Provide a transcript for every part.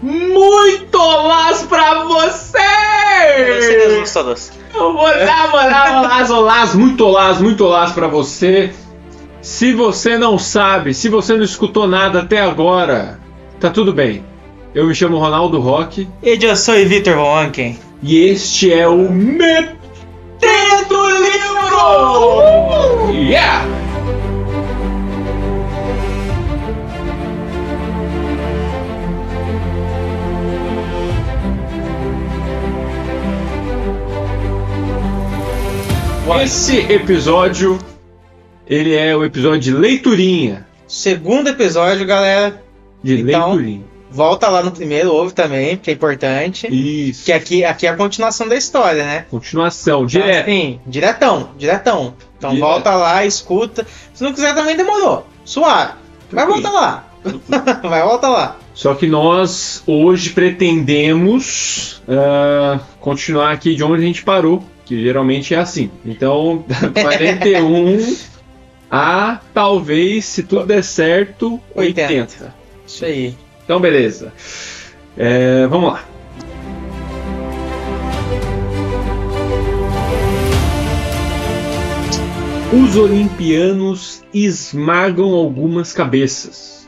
Muito olás pra você! Todos. Eu vou dar muito olás pra você. Se você não sabe, se você não escutou nada até agora, tá tudo bem. Eu me chamo Ronaldo Roque. E eu sou Vitor Von Anken. E este é o Metendo Livro! Yeah! Esse episódio, ele é o episódio de leiturinha. Segundo episódio, galera. De leiturinha. Volta lá no primeiro, ouve também, que é importante. Isso. Que aqui é a continuação da história, né? Continuação, direto. Sim, diretão. Então Direto. Volta lá, escuta. Se não quiser também demorou. Suave. Vai voltar lá. Vai voltar lá. Só que nós hoje pretendemos continuar aqui de onde a gente parou, que geralmente é assim. Então, 41 a talvez, se tudo der certo, 80. Isso aí. Então, beleza. Vamos lá. Os olimpianos esmagam algumas cabeças.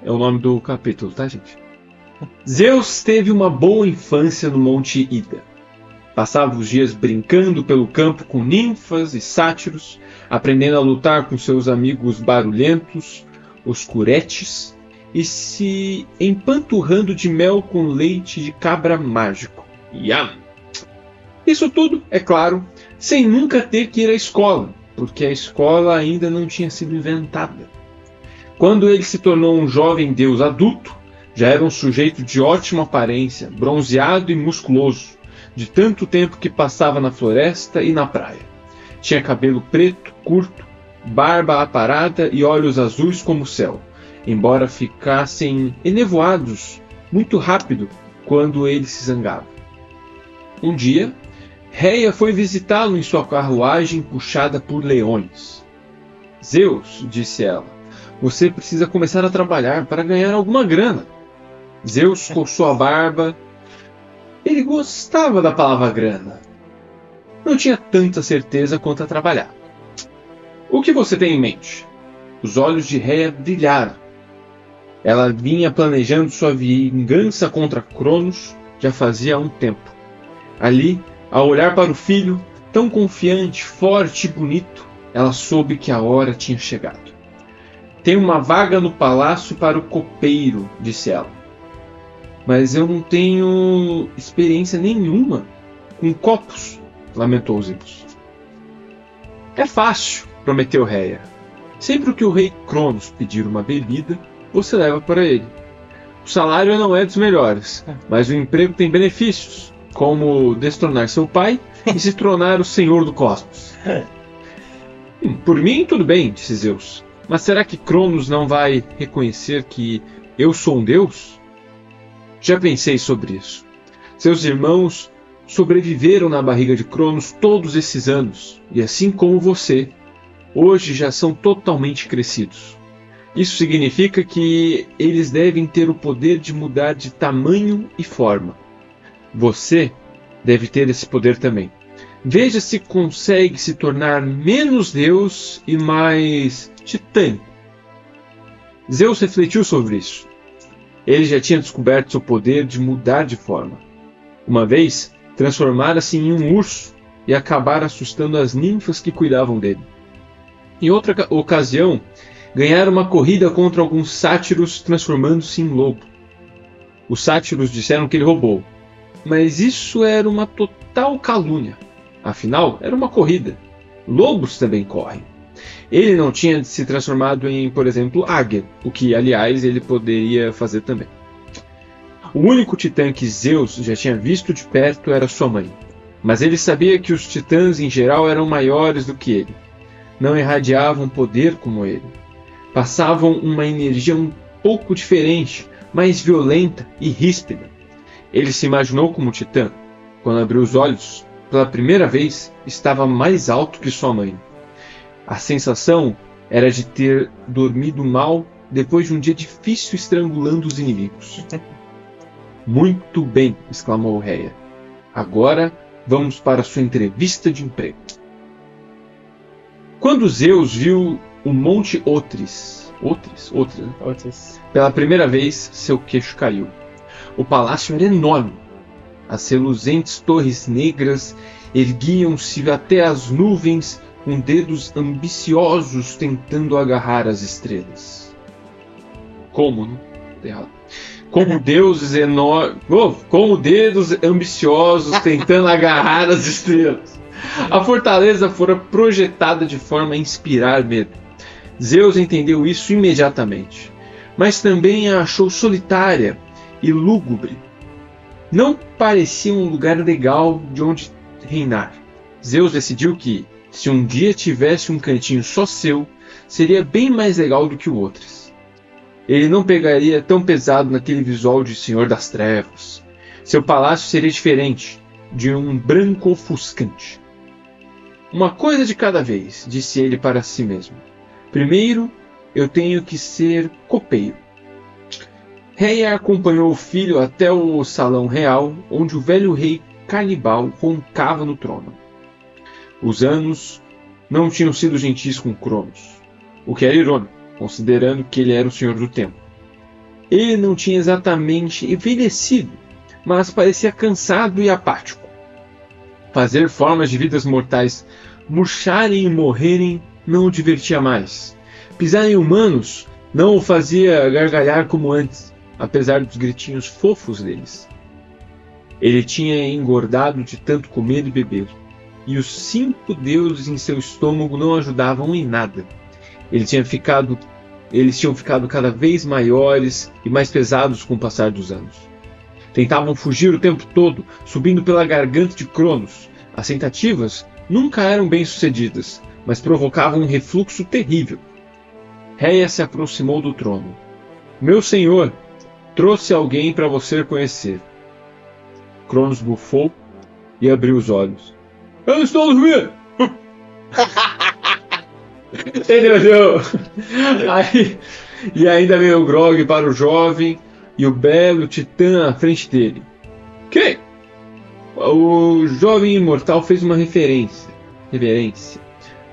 É o nome do capítulo, tá, gente? Zeus teve uma boa infância no Monte Ida. Passava os dias brincando pelo campo com ninfas e sátiros, aprendendo a lutar com seus amigos barulhentos, os curetes, e se empanturrando de mel com leite de cabra mágico. Yam! Isso tudo, é claro, sem nunca ter que ir à escola, porque a escola ainda não tinha sido inventada. Quando ele se tornou um jovem deus adulto, já era um sujeito de ótima aparência, bronzeado e musculoso, de tanto tempo que passava na floresta e na praia. Tinha cabelo preto, curto, barba aparada e olhos azuis como o céu, embora ficassem enevoados muito rápido quando ele se zangava. Um dia, Reia foi visitá-lo em sua carruagem puxada por leões. Zeus, disse ela, você precisa começar a trabalhar para ganhar alguma grana. Zeus coçou a barba. Ele gostava da palavra grana. Não tinha tanta certeza quanto a trabalhar. O que você tem em mente? Os olhos de Reia brilharam. Ela vinha planejando sua vingança contra Cronos já fazia um tempo. Ali, ao olhar para o filho, tão confiante, forte e bonito, ela soube que a hora tinha chegado. Tem uma vaga no palácio para o copeiro, disse ela. Mas eu não tenho experiência nenhuma com copos, lamentou Zeus. É fácil, prometeu Reia. Sempre que o rei Cronos pedir uma bebida, você leva para ele. O salário não é dos melhores, mas o emprego tem benefícios, como destronar seu pai e se tornar o senhor do cosmos. Por mim, tudo bem, disse Zeus. Mas será que Cronos não vai reconhecer que eu sou um deus? Já pensei sobre isso. Seus irmãos sobreviveram na barriga de Cronos todos esses anos, e assim como você, hoje já são totalmente crescidos. Isso significa que eles devem ter o poder de mudar de tamanho e forma. Você deve ter esse poder também. Veja se consegue se tornar menos deus e mais titã. Zeus refletiu sobre isso. Ele já tinha descoberto seu poder de mudar de forma. Uma vez, transformara-se em um urso e acabara assustando as ninfas que cuidavam dele. Em outra ocasião, ganhara uma corrida contra alguns sátiros transformando-se em lobo. Os sátiros disseram que ele roubou, mas isso era uma total calúnia. Afinal, era uma corrida. Lobos também correm. Ele não tinha se transformado em, por exemplo, águia, o que, aliás, ele poderia fazer também. O único titã que Zeus já tinha visto de perto era sua mãe, mas ele sabia que os titãs em geral eram maiores do que ele. Não irradiavam poder como ele. Passavam uma energia um pouco diferente, mais violenta e ríspida. Ele se imaginou como titã. Quando abriu os olhos, pela primeira vez, estava mais alto que sua mãe. A sensação era de ter dormido mal depois de um dia difícil estrangulando os inimigos. Muito bem, exclamou Rhea. Agora vamos para sua entrevista de emprego. Quando Zeus viu o Monte Otris, pela primeira vez, seu queixo caiu. O palácio era enorme. As reluzentes torres negras erguiam-se até as nuvens com dedos ambiciosos tentando agarrar as estrelas. Como, não? Errado. Como deuses enormes. Como dedos ambiciosos tentando agarrar as estrelas. A fortaleza fora projetada de forma a inspirar medo. Zeus entendeu isso imediatamente, mas também a achou solitária e lúgubre. Não parecia um lugar legal de onde reinar. Zeus decidiu que, se um dia tivesse um cantinho só seu, seria bem mais legal do que o outro. Ele não pegaria tão pesado naquele visual de Senhor das Trevas. Seu palácio seria diferente, de um branco ofuscante. Uma coisa de cada vez, disse ele para si mesmo. Primeiro, eu tenho que ser copeiro. Rhea acompanhou o filho até o salão real, onde o velho rei canibal roncava no trono. Os anos não tinham sido gentis com Cronos, o que era irônico, considerando que ele era o senhor do tempo. Ele não tinha exatamente envelhecido, mas parecia cansado e apático. Fazer formas de vidas mortais murcharem e morrerem não o divertia mais. Pisar em humanos não o fazia gargalhar como antes, apesar dos gritinhos fofos deles. Ele tinha engordado de tanto comer e beber, e os 5 deuses em seu estômago não ajudavam em nada. Eles tinham ficado cada vez maiores e mais pesados com o passar dos anos. Tentavam fugir o tempo todo, subindo pela garganta de Cronos. As tentativas nunca eram bem-sucedidas, mas provocavam um refluxo terrível. Rhea se aproximou do trono. Meu senhor, trouxe alguém para você conhecer. Cronos bufou e abriu os olhos. Eu não estou dormindo! Ele olhou e ainda meio grogue para o jovem e o belo titã à frente dele. Quem? O jovem imortal fez uma reverência.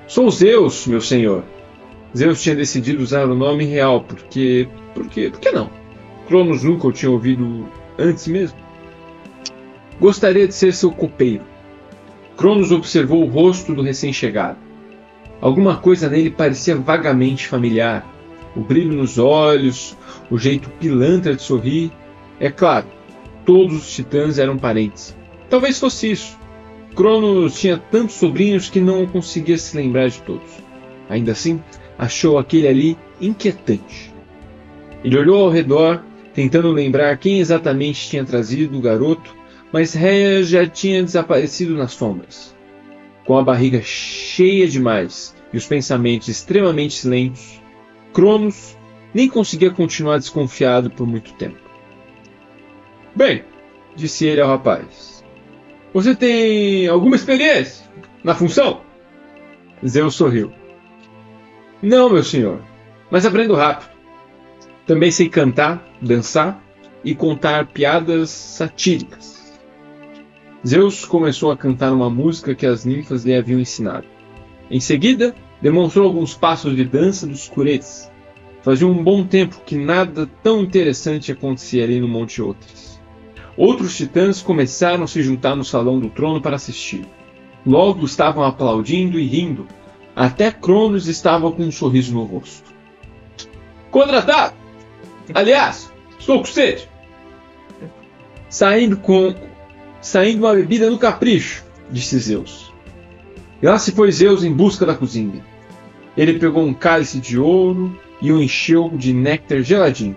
Sou Zeus, meu senhor. Zeus tinha decidido usar o nome real, por que não? Cronos nunca o tinha ouvido antes mesmo. Gostaria de ser seu copeiro. Cronos observou o rosto do recém-chegado. Alguma coisa nele parecia vagamente familiar. O brilho nos olhos, o jeito pilantra de sorrir. É claro, todos os titãs eram parentes. Talvez fosse isso. Cronos tinha tantos sobrinhos que não conseguia se lembrar de todos. Ainda assim, achou aquele ali inquietante. Ele olhou ao redor, tentando lembrar quem exatamente tinha trazido o garoto, mas Rhea já tinha desaparecido nas sombras. Com a barriga cheia demais e os pensamentos extremamente lentos, Cronos nem conseguia continuar desconfiado por muito tempo. Bem, disse ele ao rapaz, você tem alguma experiência na função? Zeus sorriu. Não, meu senhor, mas aprendo rápido. Também sei cantar, dançar e contar piadas satíricas. Zeus começou a cantar uma música que as ninfas lhe haviam ensinado. Em seguida, demonstrou alguns passos de dança dos curetes. Fazia um bom tempo que nada tão interessante acontecia ali no Monte Otris. Outros titãs começaram a se juntar no salão do trono para assistir. Logo estavam aplaudindo e rindo. Até Cronos estava com um sorriso no rosto. Contratado! Aliás, estou com sede. Saindo uma bebida no capricho, disse Zeus. E lá se foi Zeus em busca da cozinha. Ele pegou um cálice de ouro e o encheu de néctar geladinho.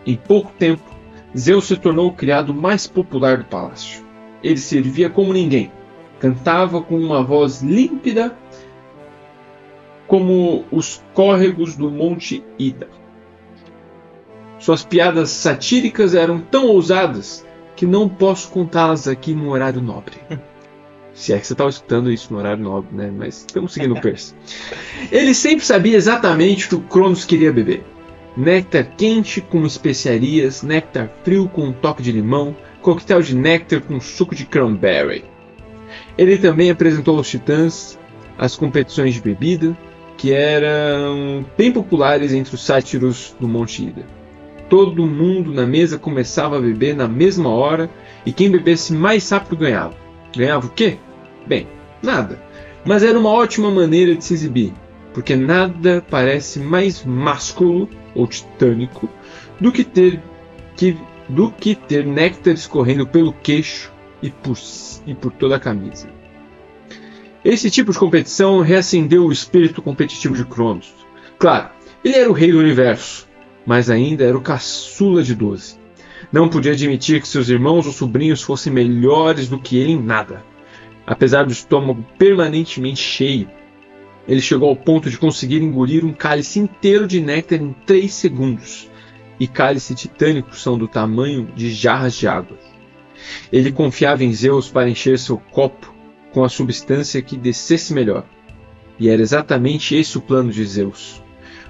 Em pouco tempo, Zeus se tornou o criado mais popular do palácio. Ele servia como ninguém. Cantava com uma voz límpida como os córregos do Monte Ida. Suas piadas satíricas eram tão ousadas que não posso contá-las aqui no horário nobre. Se é que você estava escutando isso no horário nobre, né? Mas estamos seguindo o Percy. Ele sempre sabia exatamente o que o Cronos queria beber. néctar quente com especiarias, néctar frio com um toque de limão, coquetel de néctar com suco de cranberry. Ele também apresentou aos titãs as competições de bebida, que eram bem populares entre os sátiros do Monte Ida. Todo mundo na mesa começava a beber na mesma hora, e quem bebesse mais rápido ganhava. Ganhava o quê? Bem, nada. Mas era uma ótima maneira de se exibir, porque nada parece mais másculo ou titânico do que ter néctar escorrendo pelo queixo e por toda a camisa. Esse tipo de competição reacendeu o espírito competitivo de Cronos. Claro, ele era o rei do universo, mas ainda era o caçula de 12. Não podia admitir que seus irmãos ou sobrinhos fossem melhores do que ele em nada. Apesar do estômago permanentemente cheio, ele chegou ao ponto de conseguir engolir um cálice inteiro de néctar em 3 segundos. E cálices titânicos são do tamanho de jarras de água. Ele confiava em Zeus para encher seu copo com a substância que descesse melhor. E era exatamente esse o plano de Zeus.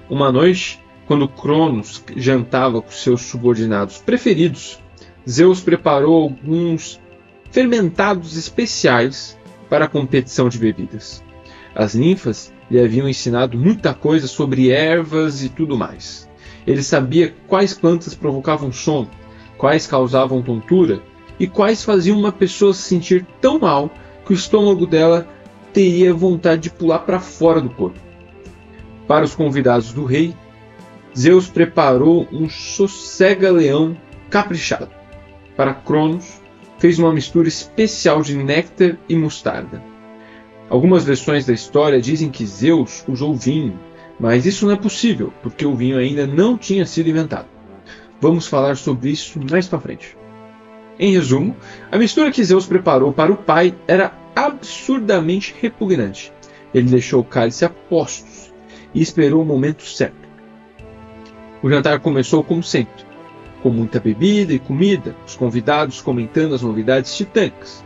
Uma noite, quando Cronos jantava com seus subordinados preferidos, Zeus preparou alguns fermentados especiais para a competição de bebidas. As ninfas lhe haviam ensinado muita coisa sobre ervas e tudo mais. Ele sabia quais plantas provocavam sono, quais causavam tontura e quais faziam uma pessoa se sentir tão mal que o estômago dela teria vontade de pular para fora do corpo. Para os convidados do rei, Zeus preparou um sossega-leão caprichado. Para Cronos, fez uma mistura especial de néctar e mostarda. Algumas versões da história dizem que Zeus usou vinho, mas isso não é possível, porque o vinho ainda não tinha sido inventado. Vamos falar sobre isso mais para frente. Em resumo, a mistura que Zeus preparou para o pai era absurdamente repugnante. Ele deixou o cálice a postos e esperou o momento certo. O jantar começou como sempre, com muita bebida e comida, os convidados comentando as novidades titânicas.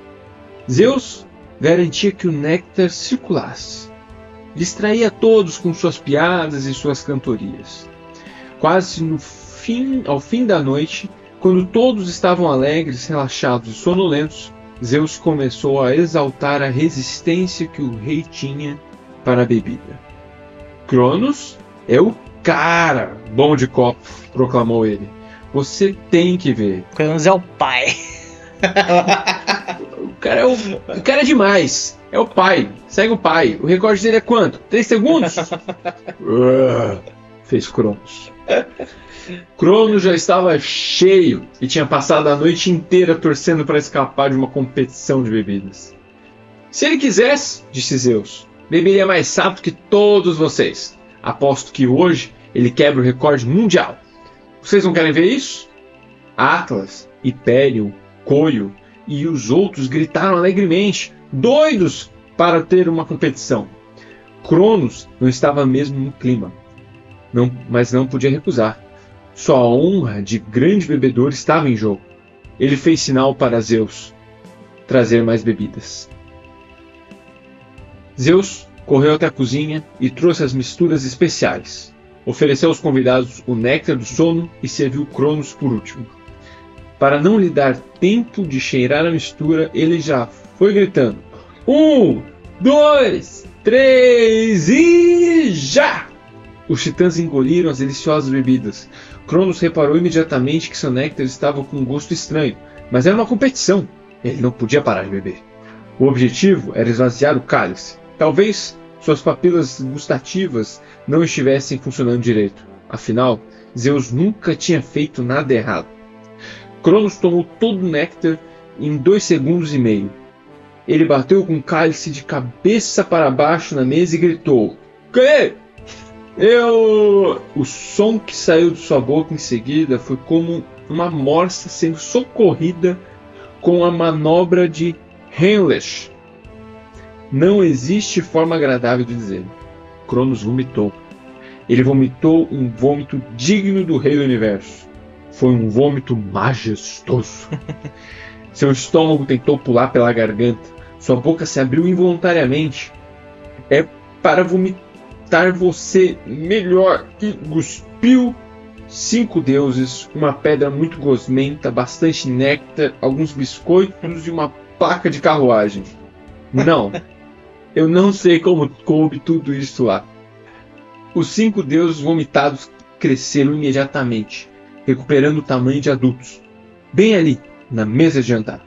Zeus garantia que o néctar circulasse. Distraía todos com suas piadas e suas cantorias. Quase ao fim da noite, quando todos estavam alegres, relaxados e sonolentos, Zeus começou a exaltar a resistência que o rei tinha para a bebida. Cronos é o cara bom de copo, proclamou ele. Você tem que ver. Cronos é o pai. O cara é demais. É o pai. Segue o pai. O recorde dele é quanto? 3 segundos? Fez Cronos. Cronos já estava cheio e tinha passado a noite inteira torcendo para escapar de uma competição de bebidas. Se ele quisesse, disse Zeus, beberia mais rápido que todos vocês. Aposto que hoje ele quebra o recorde mundial. Vocês não querem ver isso? Atlas, Hipérion, Coio e os outros gritaram alegremente, doidos para ter uma competição. Cronos não estava mesmo no clima, mas não podia recusar. Sua honra de grande bebedor estava em jogo. Ele fez sinal para Zeus trazer mais bebidas. Zeus correu até a cozinha e trouxe as misturas especiais. Ofereceu aos convidados o néctar do sono e serviu Cronos por último. Para não lhe dar tempo de cheirar a mistura, ele já foi gritando: 1, 2, 3 e já! Os titãs engoliram as deliciosas bebidas. Cronos reparou imediatamente que seu néctar estava com um gosto estranho, mas era uma competição. Ele não podia parar de beber. O objetivo era esvaziar o cálice. Talvez suas papilas gustativas não estivessem funcionando direito. Afinal, Zeus nunca tinha feito nada errado. Cronos tomou todo o néctar em 2 segundos e meio. Ele bateu com o cálice de cabeça para baixo na mesa e gritou: "Que? O som que saiu de sua boca em seguida foi como uma morsa sendo socorrida com a manobra de Heimlich. Não existe forma agradável de dizer. Cronos vomitou. Ele vomitou um vômito digno do rei do universo. Foi um vômito majestoso. Seu estômago tentou pular pela garganta. Sua boca se abriu involuntariamente. É para vomitar você melhor. E cuspiu 5 deuses, uma pedra muito gosmenta, bastante néctar, alguns biscoitos e uma placa de carruagem. Não, eu não sei como coube tudo isso lá. Os 5 deuses vomitados cresceram imediatamente, recuperando o tamanho de adultos, bem ali, na mesa de jantar.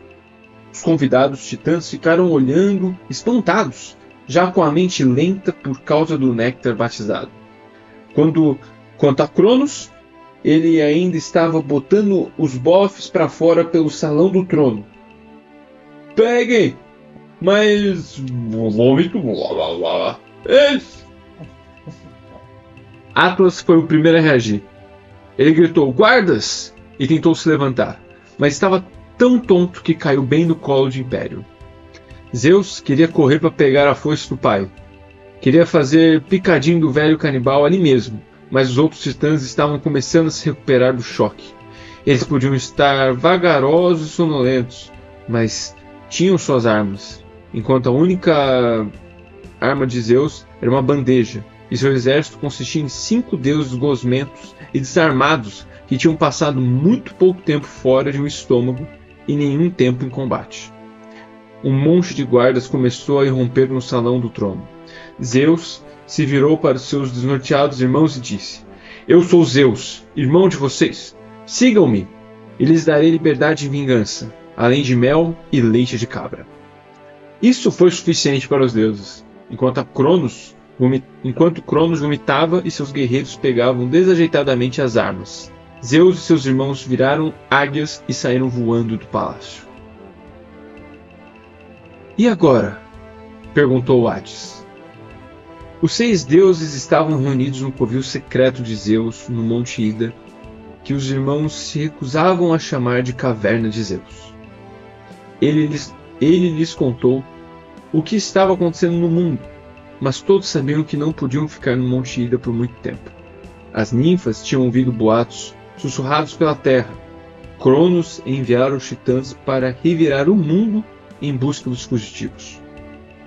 Os convidados titãs ficaram olhando, espantados, já com a mente lenta por causa do néctar batizado. Quanto a Cronos, ele ainda estava botando os bofes para fora pelo salão do trono. Peguem! Mas... vômito... Atlas foi o primeiro a reagir. Ele gritou, guardas! E tentou se levantar, mas estava tão tonto que caiu bem no colo de Império. Zeus queria correr para pegar a foice do pai. Queria fazer picadinho do velho canibal ali mesmo, mas os outros titãs estavam começando a se recuperar do choque. Eles podiam estar vagarosos e sonolentos, mas tinham suas armas, enquanto a única arma de Zeus era uma bandeja, e seu exército consistia em 5 deuses gosmentos e desarmados que tinham passado muito pouco tempo fora de um estômago e nenhum tempo em combate. Um monte de guardas começou a irromper no salão do trono. Zeus se virou para seus desnorteados irmãos e disse: Eu sou Zeus, irmão de vocês. Sigam-me, e lhes darei liberdade e vingança, além de mel e leite de cabra. Isso foi suficiente para os deuses, enquanto Cronos vomitava e seus guerreiros pegavam desajeitadamente as armas. Zeus e seus irmãos viraram águias e saíram voando do palácio. E agora? Perguntou Hades. Os 6 deuses estavam reunidos no covil secreto de Zeus, no Monte Ida, que os irmãos se recusavam a chamar de Caverna de Zeus. Ele lhes contou o que estava acontecendo no mundo, mas todos sabiam que não podiam ficar no Monte Ida por muito tempo. As ninfas tinham ouvido boatos sussurrados pela terra. Cronos enviara os titãs para revirar o mundo em busca dos fugitivos.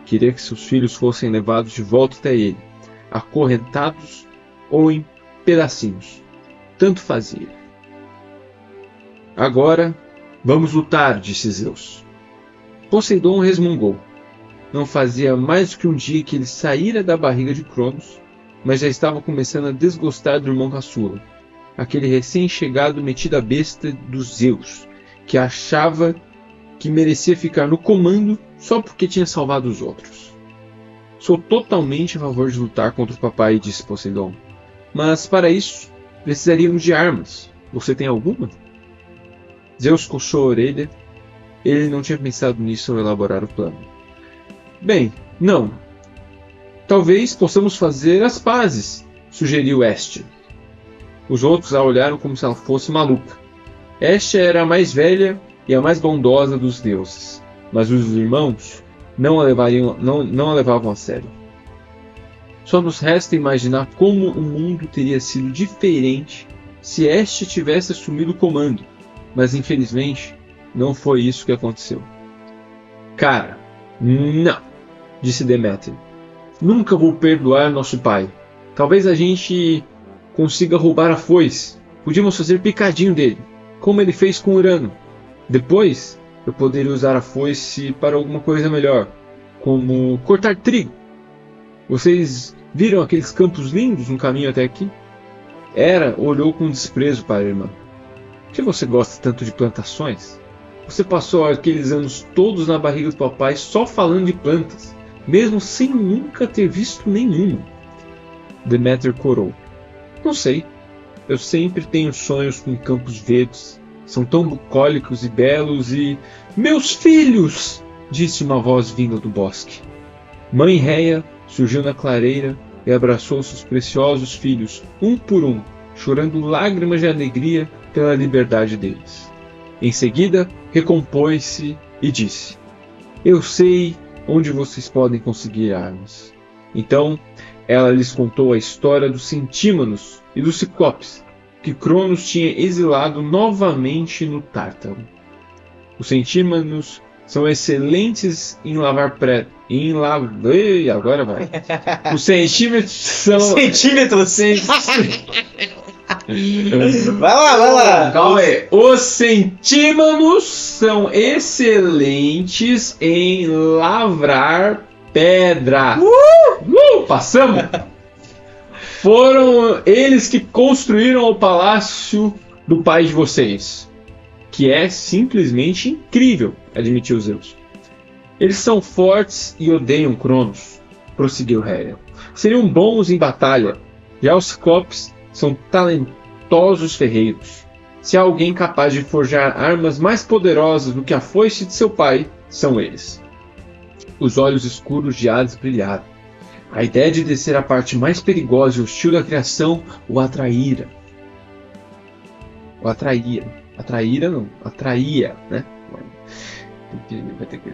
Queria que seus filhos fossem levados de volta até ele, acorrentados ou em pedacinhos. Tanto fazia. Agora, vamos lutar, disse Zeus. Poseidon resmungou. Não fazia mais do que um dia que ele saíra da barriga de Cronos, mas já estava começando a desgostar do irmão caçula, aquele recém-chegado metido à besta dos Zeus, que achava que merecia ficar no comando só porque tinha salvado os outros. Sou totalmente a favor de lutar contra o papai, disse Poseidon. Mas para isso, precisaríamos de armas. Você tem alguma? Zeus coçou a orelha. Ele não tinha pensado nisso ao elaborar o plano. Bem, não. Talvez possamos fazer as pazes, sugeriu Hestia. Os outros a olharam como se ela fosse maluca. Hestia era a mais velha e a mais bondosa dos deuses, mas os irmãos não a levavam a sério. Só nos resta imaginar como o mundo teria sido diferente se Hestia tivesse assumido o comando, mas infelizmente não foi isso que aconteceu. Cara, não, disse Deméter. Nunca vou perdoar nosso pai. Talvez a gente consiga roubar a foice. Podíamos fazer picadinho dele, como ele fez com Urano. Depois, eu poderia usar a foice para alguma coisa melhor, como cortar trigo. Vocês viram aqueles campos lindos no caminho até aqui? Hera olhou com desprezo para a irmã. Por que você gosta tanto de plantações? Você passou aqueles anos todos na barriga do papai só falando de plantas, mesmo sem nunca ter visto nenhuma. Deméter corou. Não sei. Eu sempre tenho sonhos com campos verdes. São tão bucólicos e belos e... Meus filhos! Disse uma voz vinda do bosque. Mãe Réia surgiu na clareira e abraçou seus preciosos filhos, um por um, chorando lágrimas de alegria pela liberdade deles. Em seguida, recompôs-se e disse: Eu sei onde vocês podem conseguir armas. Então, ela lhes contou a história dos Centímanos e dos Ciclopes, que Cronos tinha exilado novamente no Tártaro. Os Centímanos são excelentes em lavar agora vai. Os centímetros são... Centímetros? Vai lá. Calma aí. Os centímanos são excelentes em lavrar pedra. Passamos. Foram eles que construíram o palácio do pai de vocês, que é simplesmente incrível, admitiu Zeus. Eles são fortes e odeiam Cronos, prosseguiu Hera. Seriam bons em batalha. Já os Ciclopes são talentosos ferreiros. Se há alguém capaz de forjar armas mais poderosas do que a foice de seu pai, são eles. Os olhos escuros de Hades brilharam. A ideia de descer a parte mais perigosa e hostil da criação o atraíra. Atraía, né? Vai ter que...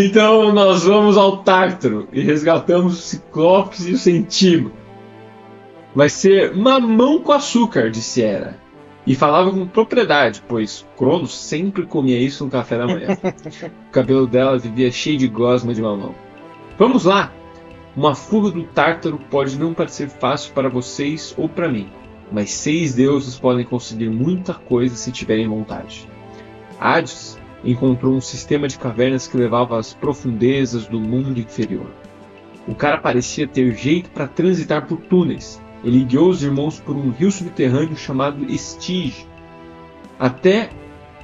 Então nós vamos ao Tártaro e resgatamos os Ciclopes e o Centímano. Vai ser mamão com açúcar, disse Hera. E falava com propriedade, pois Cronos sempre comia isso no café da manhã. O cabelo dela vivia cheio de gosma de mamão. Vamos lá! Uma fuga do Tártaro pode não parecer fácil para vocês ou para mim, mas 6 deuses podem conseguir muita coisa se tiverem vontade. Hades encontrou um sistema de cavernas que levava às profundezas do mundo inferior. O cara parecia ter jeito para transitar por túneis. Ele guiou os irmãos por um rio subterrâneo chamado Estige, até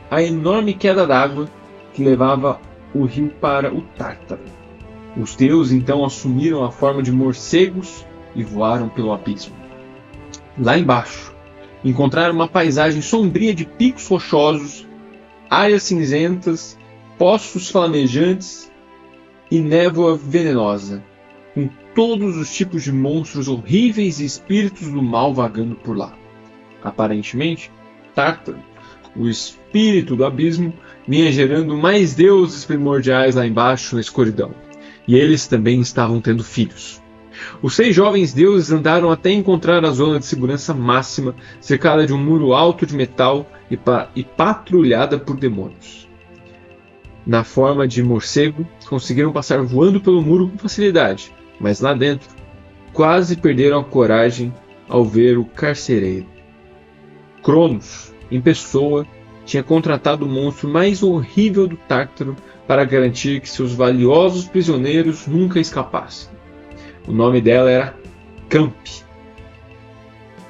a enorme queda d'água que levava o rio para o Tártaro. Os deuses então assumiram a forma de morcegos e voaram pelo abismo. Lá embaixo, encontraram uma paisagem sombria de picos rochosos, áreas cinzentas, poços flamejantes e névoa venenosa, com todos os tipos de monstros horríveis e espíritos do mal vagando por lá. Aparentemente, Tártaro, o espírito do abismo, vinha gerando mais deuses primordiais lá embaixo na escuridão, e eles também estavam tendo filhos. Os 6 jovens deuses andaram até encontrar a zona de segurança máxima, cercada de um muro alto de metal e patrulhada por demônios. Na forma de morcego, conseguiram passar voando pelo muro com facilidade, mas lá dentro, quase perderam a coragem ao ver o carcereiro. Cronos, em pessoa, tinha contratado o monstro mais horrível do Tártaro para garantir que seus valiosos prisioneiros nunca escapassem. O nome dela era Camp.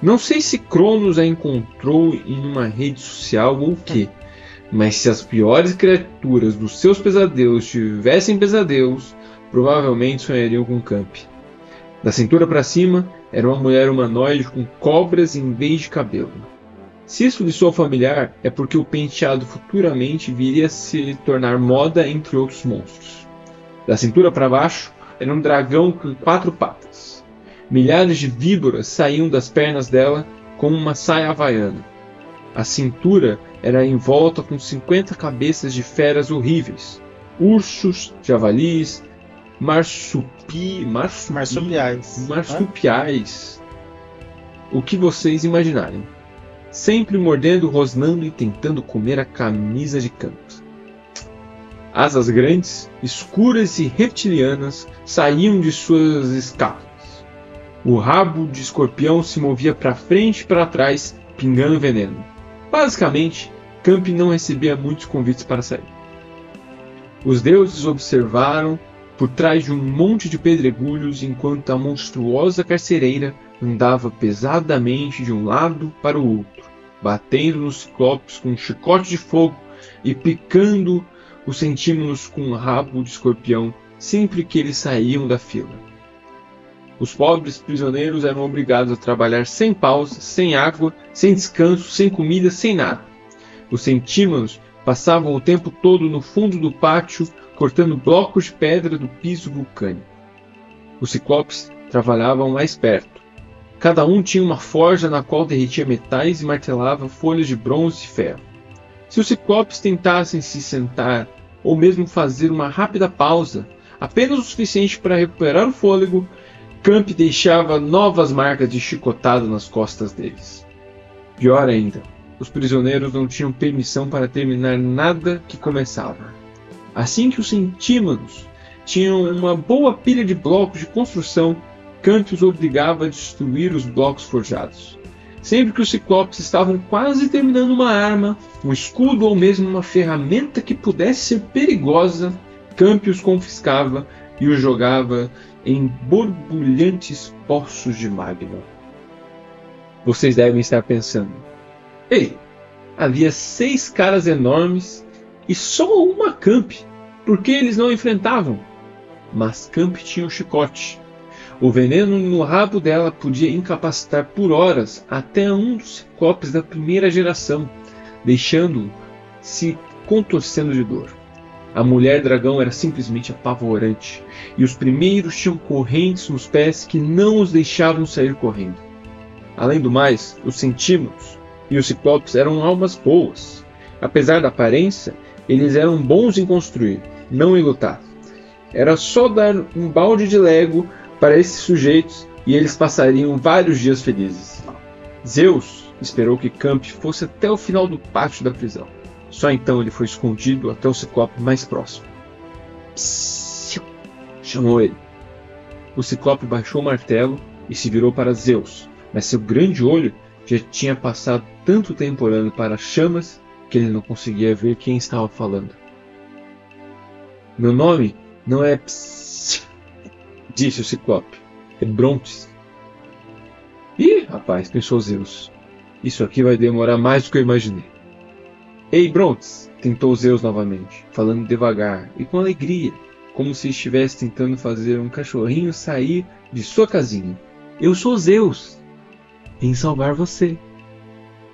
Não sei se Cronos a encontrou em uma rede social ou o quê, mas se as piores criaturas dos seus pesadelos tivessem pesadelos, provavelmente sonhariam com Camp. Da cintura para cima, era uma mulher humanoide com cobras em vez de cabelo. Se isso lhe soa familiar, é porque o penteado futuramente viria a se tornar moda entre outros monstros. Da cintura para baixo, era um dragão com 4 patas. Milhares de víboras saíam das pernas dela como uma saia havaiana. A cintura era envolta com 50 cabeças de feras horríveis. Ursos, javalis, marsupiais. O que vocês imaginarem. Sempre mordendo, rosnando e tentando comer a camisa de canto. Asas grandes, escuras e reptilianas saíam de suas escápulas. O rabo de escorpião se movia para frente e para trás, pingando veneno. Basicamente, Camp não recebia muitos convites para sair. Os deuses observaram por trás de um monte de pedregulhos enquanto a monstruosa carcereira andava pesadamente de um lado para o outro, batendo nos ciclopes com um chicote de fogo e picando os centímetros com um rabo de escorpião sempre que eles saíam da fila. Os pobres prisioneiros eram obrigados a trabalhar sem pausa, sem água, sem descanso, sem comida, sem nada. Os centímetros passavam o tempo todo no fundo do pátio, cortando blocos de pedra do piso vulcânico. Os ciclopes trabalhavam mais perto. Cada um tinha uma forja na qual derretia metais e martelava folhas de bronze e ferro. Se os ciclopes tentassem se sentar ou mesmo fazer uma rápida pausa, apenas o suficiente para recuperar o fôlego, Camp deixava novas marcas de chicotada nas costas deles. Pior ainda, os prisioneiros não tinham permissão para terminar nada que começava. Assim que os centímetros tinham uma boa pilha de blocos de construção, Camp os obrigava a destruir os blocos forjados. Sempre que os ciclopes estavam quase terminando uma arma, um escudo ou mesmo uma ferramenta que pudesse ser perigosa, Camp os confiscava e os jogava em borbulhantes poços de magma. Vocês devem estar pensando: ei, havia 6 caras enormes e só uma Camp. Por que eles não enfrentavam? Mas Camp tinha o chicote. O veneno no rabo dela podia incapacitar por horas até um dos ciclopes da primeira geração, deixando-o se contorcendo de dor. A mulher dragão era simplesmente apavorante, e os primeiros tinham correntes nos pés que não os deixavam sair correndo. Além do mais, os centímetros e os ciclopes eram almas boas. Apesar da aparência, eles eram bons em construir, não em lutar. Era só dar um balde de Lego para esses sujeitos e eles passariam vários dias felizes. Zeus esperou que Camp fosse até o final do pátio da prisão. Só então ele foi escondido até o ciclope mais próximo. Psiu! Chamou ele. O ciclope baixou o martelo e se virou para Zeus, mas seu grande olho já tinha passado tanto tempo olhando para as chamas que ele não conseguia ver quem estava falando. Meu nome não é Psiu, disse o ciclope. É Brontes. Ih, rapaz, pensou Zeus. Isso aqui vai demorar mais do que eu imaginei. Ei, Brontes, tentou Zeus novamente, falando devagar e com alegria, como se estivesse tentando fazer um cachorrinho sair de sua casinha. Eu sou Zeus. Vim salvar você.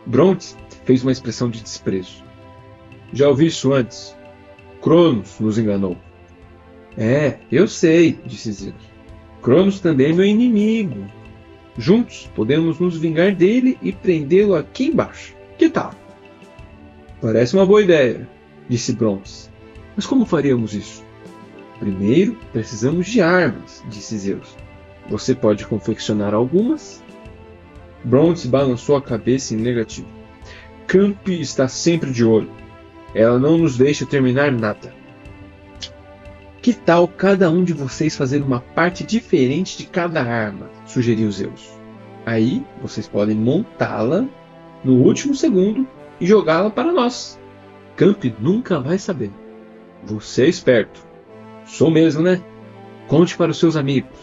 Brontes fez uma expressão de desprezo. Já ouvi isso antes. Cronos nos enganou. É, eu sei, disse Zeus. Cronos também é meu inimigo. Juntos podemos nos vingar dele e prendê-lo aqui embaixo. Que tal? Parece uma boa ideia, disse Brontes. Mas como faríamos isso? Primeiro, precisamos de armas, disse Zeus. Você pode confeccionar algumas? Brontes balançou a cabeça em negativo. Camp está sempre de olho. Ela não nos deixa terminar nada. Que tal cada um de vocês fazer uma parte diferente de cada arma? Sugeriu Zeus. Aí vocês podem montá-la no último segundo e jogá-la para nós. Camp nunca vai saber. Você é esperto. Sou mesmo, né? Conte para os seus amigos.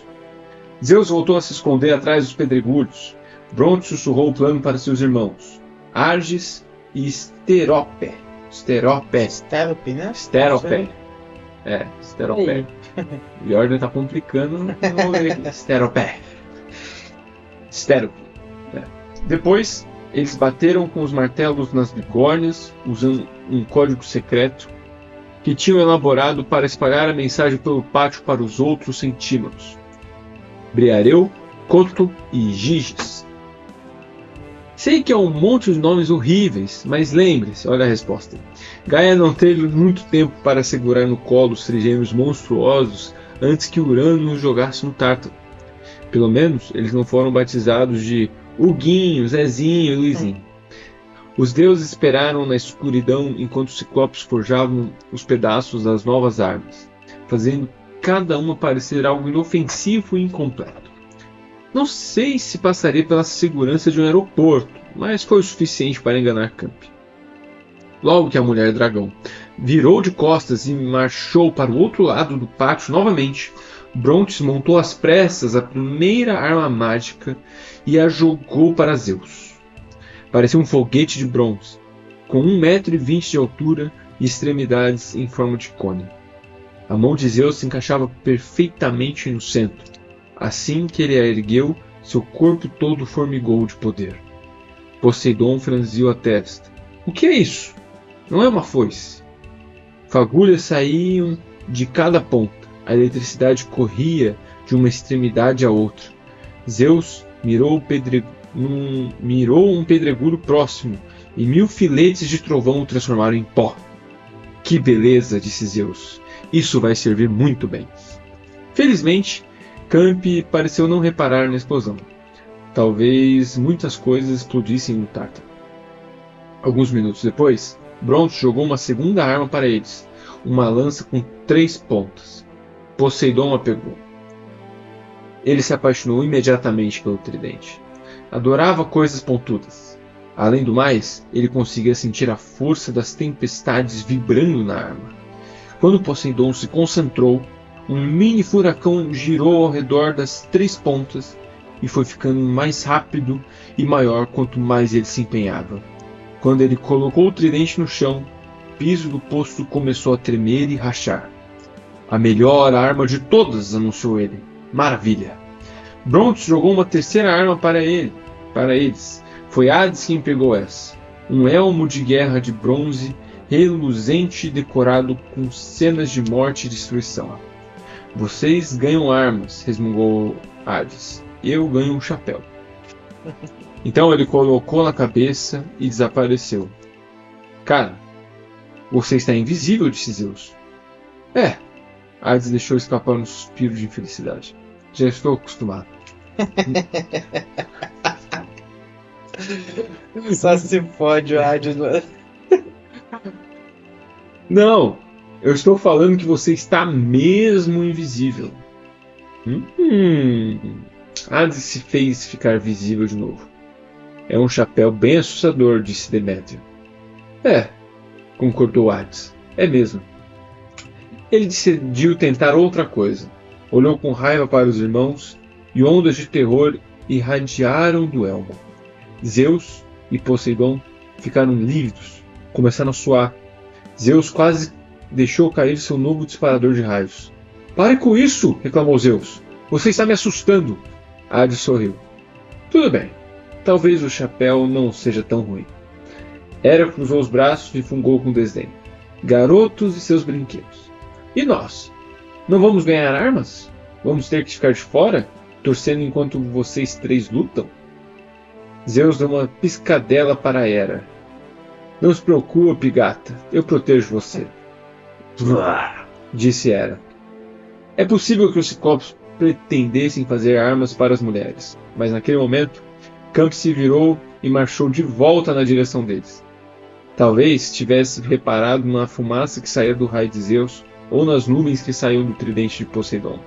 Zeus voltou a se esconder atrás dos pedregulhos. Brontes sussurrou o plano para seus irmãos, Arges e Esterope. Esterope, né? Esterope. Esterope. O Jordan tá complicando. Esterope. Depois, eles bateram com os martelos nas bigornas, usando um código secreto que tinham elaborado para espalhar a mensagem pelo pátio para os outros centímetros. Briareu, Coto e Giges. Sei que é um monte de nomes horríveis, mas lembre-se, olha a resposta. Gaia não teve muito tempo para segurar no colo os trigêmeos monstruosos antes que Urano os jogasse no Tártaro. Pelo menos, eles não foram batizados de Huguinho, Zezinho e Luizinho. Os deuses esperaram na escuridão enquanto os ciclopes forjavam os pedaços das novas armas, fazendo cada uma parecer algo inofensivo e incompleto. Não sei se passaria pela segurança de um aeroporto, mas foi o suficiente para enganar Camp. Logo que a mulher dragão virou de costas e marchou para o outro lado do pátio novamente, Brontes montou às pressas a primeira arma mágica e a jogou para Zeus. Parecia um foguete de bronze, com 1,20 m de altura e extremidades em forma de cone. A mão de Zeus se encaixava perfeitamente no centro. Assim que ele a ergueu, seu corpo todo formigou de poder. Poseidon franziu a testa. O que é isso? Não é uma foice. Fagulhas saíam de cada ponta. A eletricidade corria de uma extremidade à outra. Zeus mirou um pedregulho próximo e 1000 filetes de trovão o transformaram em pó. Que beleza, disse Zeus. Isso vai servir muito bem. Felizmente, Camp pareceu não reparar na explosão. Talvez muitas coisas explodissem no Tártaro. Alguns minutos depois, Brontes jogou uma segunda arma para eles, uma lança com 3 pontas. Poseidon a pegou. Ele se apaixonou imediatamente pelo tridente. Adorava coisas pontudas. Além do mais, ele conseguia sentir a força das tempestades vibrando na arma. Quando Poseidon se concentrou, um mini furacão girou ao redor das 3 pontas e foi ficando mais rápido e maior quanto mais ele se empenhava. Quando ele colocou o tridente no chão, o piso do poço começou a tremer e rachar. A melhor arma de todas, anunciou ele. Maravilha! Brontes jogou uma terceira arma para eles. Foi Hades quem pegou essa. Um elmo de guerra de bronze, reluzente e decorado com cenas de morte e destruição. Vocês ganham armas, resmungou Hades. Eu ganho um chapéu. Então ele colocou na cabeça e desapareceu. Cara, você está invisível, disse Zeus. Hades deixou escapar um suspiro de infelicidade. Já estou acostumado. Só se fode o Hades, mano. Não, eu estou falando que você está mesmo invisível. Hades se fez ficar visível de novo. É um chapéu bem assustador, disse Demétrio. Concordou Hades. É mesmo. Ele decidiu tentar outra coisa. Olhou com raiva para os irmãos e ondas de terror irradiaram do elmo. Zeus e Poseidon ficaram lívidos, começaram a suar. Zeus quase deixou cair seu novo disparador de raios. Pare com isso, reclamou Zeus. Você está me assustando. Hades sorriu. Tudo bem. Talvez o chapéu não seja tão ruim. Hera cruzou os braços e fungou com desdém. Garotos e seus brinquedos. E nós? Não vamos ganhar armas? Vamos ter que ficar de fora, torcendo enquanto vocês 3 lutam? Zeus deu uma piscadela para Hera. Não se preocupe, gata. Eu protejo você. Disse Hera. É possível que os ciclopes pretendessem fazer armas para as mulheres, mas naquele momento, Camp se virou e marchou de volta na direção deles. Talvez tivesse reparado na fumaça que saía do raio de Zeus ou nas nuvens que saíam do tridente de Poseidon.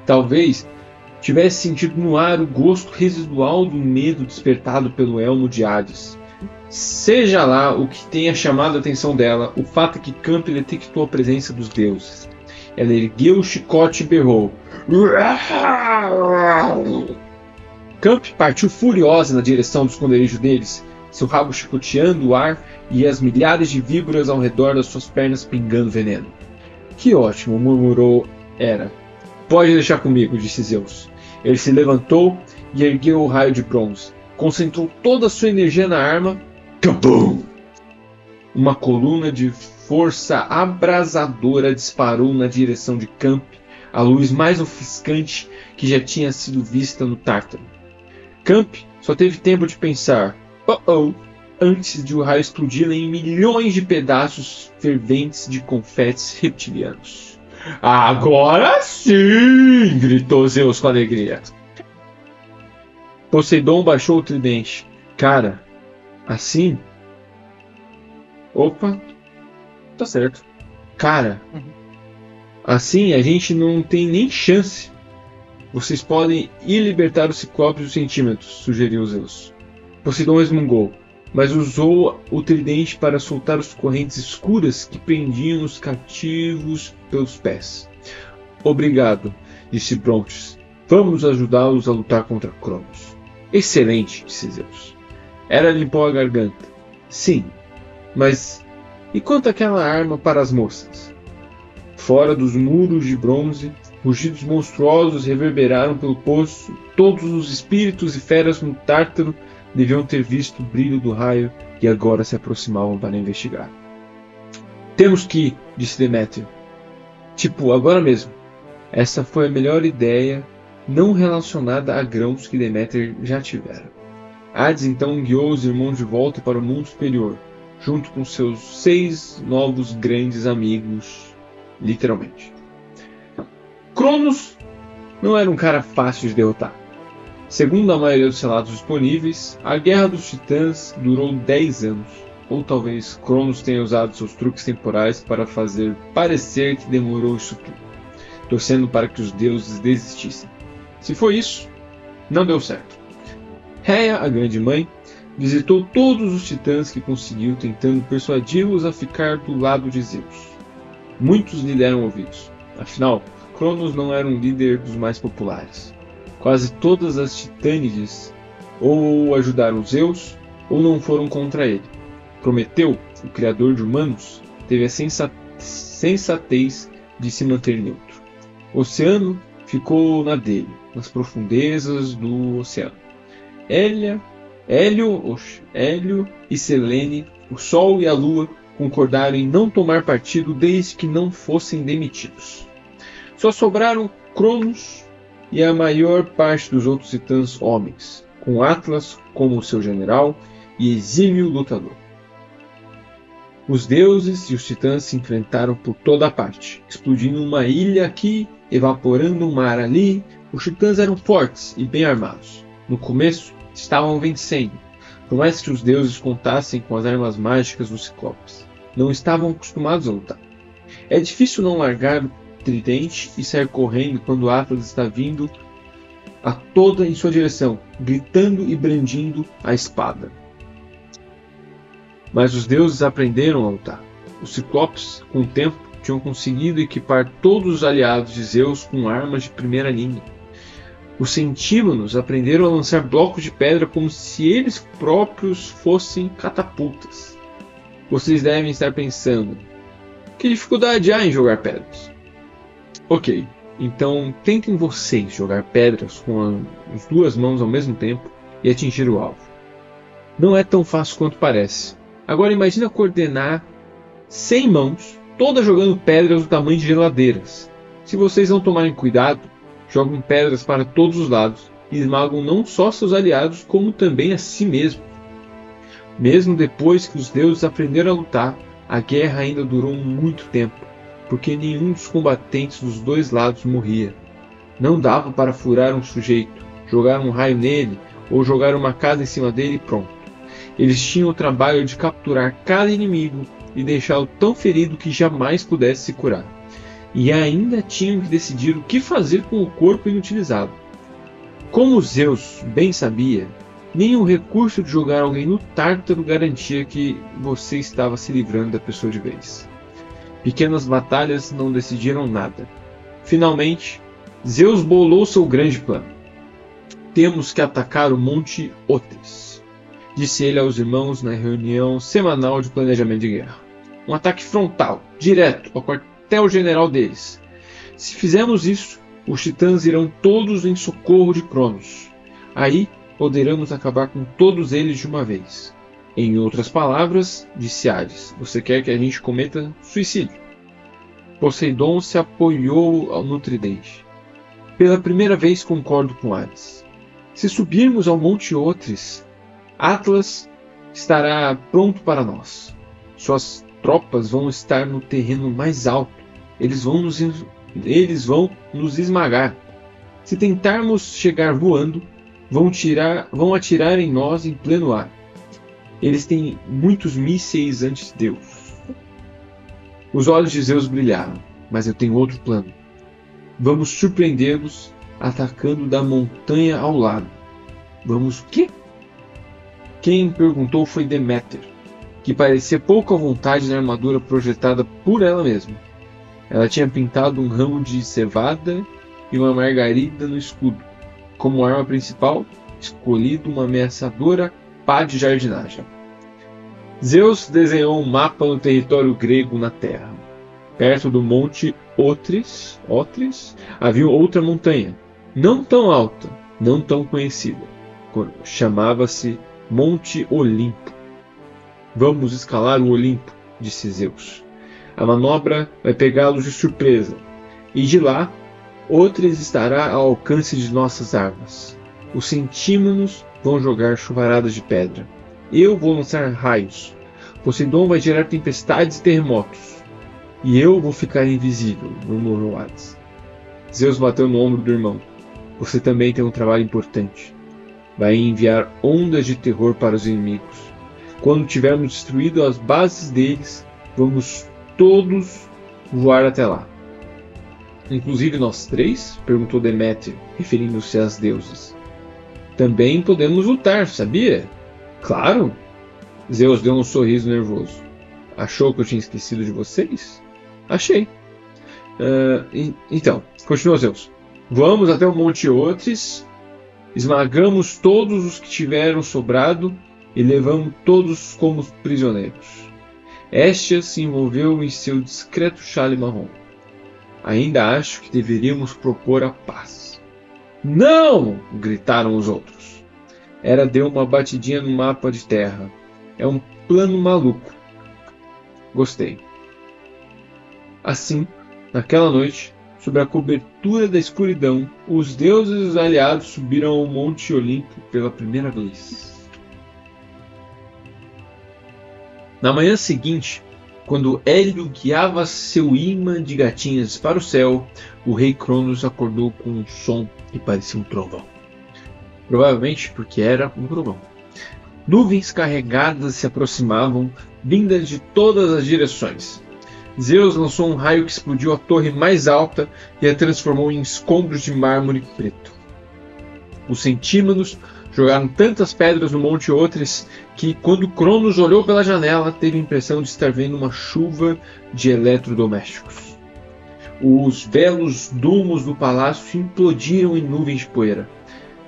Talvez tivesse sentido no ar o gosto residual do medo despertado pelo elmo de Hades. Seja lá o que tenha chamado a atenção dela, o fato é que Camp detectou a presença dos deuses. Ela ergueu o chicote e berrou. Camp partiu furiosa na direção do esconderijo deles, seu rabo chicoteando o ar e as milhares de víboras ao redor das suas pernas pingando veneno. Que ótimo, murmurou Hera. Pode deixar comigo, disse Zeus. Ele se levantou e ergueu o raio de bronze. Concentrou toda a sua energia na arma. Kabum! Uma coluna de força abrasadora disparou na direção de Camp, a luz mais ofuscante que já tinha sido vista no Tártaro. Camp só teve tempo de pensar, antes de o raio explodir em milhões de pedaços ferventes de confetes reptilianos. Agora sim! Gritou Zeus com alegria. Poseidon baixou o tridente. Cara, assim... Opa, tá certo. Cara, assim a gente não tem nem chance. Vocês podem ir libertar os ciclopes dos centímetros, sugeriu Zeus. Poseidon resmungou, mas usou o tridente para soltar as correntes escuras que prendiam os cativos pelos pés. Obrigado, disse Brontes. Vamos ajudá-los a lutar contra Cronos. Excelente, disse Zeus. Hera limpou a garganta. Sim, mas e quanto àquela arma para as moças? Fora dos muros de bronze, rugidos monstruosos reverberaram pelo poço. Todos os espíritos e feras no Tártaro deviam ter visto o brilho do raio e agora se aproximavam para investigar. Temos que ir, disse Demétrio. Tipo, agora mesmo. Essa foi a melhor ideia não relacionada a grãos que Deméter já tivera. Hades então guiou os irmãos de volta para o mundo superior, junto com seus 6 novos grandes amigos, literalmente. Cronos não era um cara fácil de derrotar. Segundo a maioria dos relatos disponíveis, a Guerra dos Titãs durou 10 anos, ou talvez Cronos tenha usado seus truques temporais para fazer parecer que demorou isso tudo, torcendo para que os deuses desistissem. Se foi isso, não deu certo. Rhea, a grande mãe, visitou todos os titãs que conseguiu, tentando persuadi-los a ficar do lado de Zeus. Muitos lhe deram ouvidos. Afinal, Cronos não era um líder dos mais populares. Quase todas as titânides ou ajudaram Zeus ou não foram contra ele. Prometeu, o criador de humanos, teve a sensatez de se manter neutro. O oceano ficou na dele, nas profundezas do oceano. Hélio e Selene, o Sol e a Lua, concordaram em não tomar partido desde que não fossem demitidos. Só sobraram Cronos e a maior parte dos outros titãs homens, com Atlas como seu general e exímio lutador. Os deuses e os titãs se enfrentaram por toda parte, explodindo uma ilha aqui, evaporando um mar ali. Os titãs eram fortes e bem armados. No começo, estavam vencendo, por mais que os deuses contassem com as armas mágicas dos Ciclopes. Não estavam acostumados a lutar. É difícil não largar o tridente e sair correndo quando Atlas está vindo a toda em sua direção, gritando e brandindo a espada. Mas os deuses aprenderam a lutar. Os Ciclopes, com o tempo, tinham conseguido equipar todos os aliados de Zeus com armas de primeira linha. Os Centímonos aprenderam a lançar blocos de pedra como se eles próprios fossem catapultas. Vocês devem estar pensando, que dificuldade há em jogar pedras? Ok, então tentem vocês jogar pedras com as duas mãos ao mesmo tempo e atingir o alvo. Não é tão fácil quanto parece. Agora imagina coordenar 100 mãos, todas jogando pedras do tamanho de geladeiras. Se vocês não tomarem cuidado, jogam pedras para todos os lados e esmagam não só seus aliados, como também a si mesmo. Mesmo depois que os deuses aprenderam a lutar, a guerra ainda durou muito tempo, porque nenhum dos combatentes dos dois lados morria. Não dava para furar um sujeito, jogar um raio nele ou jogar uma casa em cima dele e pronto. Eles tinham o trabalho de capturar cada inimigo e deixá-lo tão ferido que jamais pudesse se curar. E ainda tinham que decidir o que fazer com o corpo inutilizado. Como Zeus bem sabia, nenhum recurso de jogar alguém no Tártaro garantia que você estava se livrando da pessoa de vez. Pequenas batalhas não decidiram nada. Finalmente, Zeus bolou seu grande plano. Temos que atacar o Monte Otris, disse ele aos irmãos na reunião semanal de planejamento de guerra. Um ataque frontal, direto ao quartel-general deles. Se fizermos isso, os titãs irão todos em socorro de Cronos. Aí poderemos acabar com todos eles de uma vez. Em outras palavras, disse Hades, você quer que a gente cometa suicídio? Poseidon se apoiou no tridente. Pela primeira vez concordo com Hades. Se subirmos ao Monte Otris, Atlas estará pronto para nós. Suas tropas vão estar no terreno mais alto. Eles vão nos esmagar. Se tentarmos chegar voando, vão atirar em nós em pleno ar. Eles têm muitos mísseis anti-Deus. Os olhos de Zeus brilharam, mas eu tenho outro plano. Vamos surpreendê-los atacando da montanha ao lado. Vamos o quê? Quem perguntou foi Deméter, que parecia pouco à vontade na armadura projetada por ela mesma. Ela tinha pintado um ramo de cevada e uma margarida no escudo. Como arma principal, escolhido uma ameaçadora pá de jardinagem. Zeus desenhou um mapa no território grego na terra. Perto do monte Otris, havia outra montanha, não tão alta, não tão conhecida. Chamava-se Monte Olimpo. Vamos escalar o Olimpo, disse Zeus. A manobra vai pegá-los de surpresa, e de lá, Otris estará ao alcance de nossas armas. Os Centímonos vão jogar chuvaradas de pedra. Eu vou lançar raios. Poseidon vai gerar tempestades e terremotos. E eu vou ficar invisível, murmurou Hades. Zeus bateu no ombro do irmão. Você também tem um trabalho importante. Vai enviar ondas de terror para os inimigos. Quando tivermos destruído as bases deles, vamos todos voar até lá. Inclusive nós três? Perguntou Demétrio, referindo-se às deusas. Também podemos lutar, sabia? Claro! Zeus deu um sorriso nervoso. Achou que eu tinha esquecido de vocês? Achei. Então, continuou Zeus. Vamos até o Monte Otris, esmagamos todos os que tiveram sobrado e levamos todos como prisioneiros. Hestia se envolveu em seu discreto chale marrom. Ainda acho que deveríamos propor a paz. Não! Gritaram os outros. Hera deu uma batidinha no mapa de terra. É um plano maluco. Gostei. Assim, naquela noite, sob a cobertura da escuridão, os deuses e os aliados subiram ao Monte Olimpo pela primeira vez. Na manhã seguinte, quando Hélio guiava seu imã de gatinhas para o céu, o rei Cronos acordou com um som que parecia um trovão. Provavelmente porque era um trovão. Nuvens carregadas se aproximavam, vindas de todas as direções. Zeus lançou um raio que explodiu a torre mais alta e a transformou em escombros de mármore preto. Os centímetros jogaram tantas pedras no Monte Otris que, quando Cronos olhou pela janela, teve a impressão de estar vendo uma chuva de eletrodomésticos. Os belos domos do palácio implodiram em nuvens de poeira.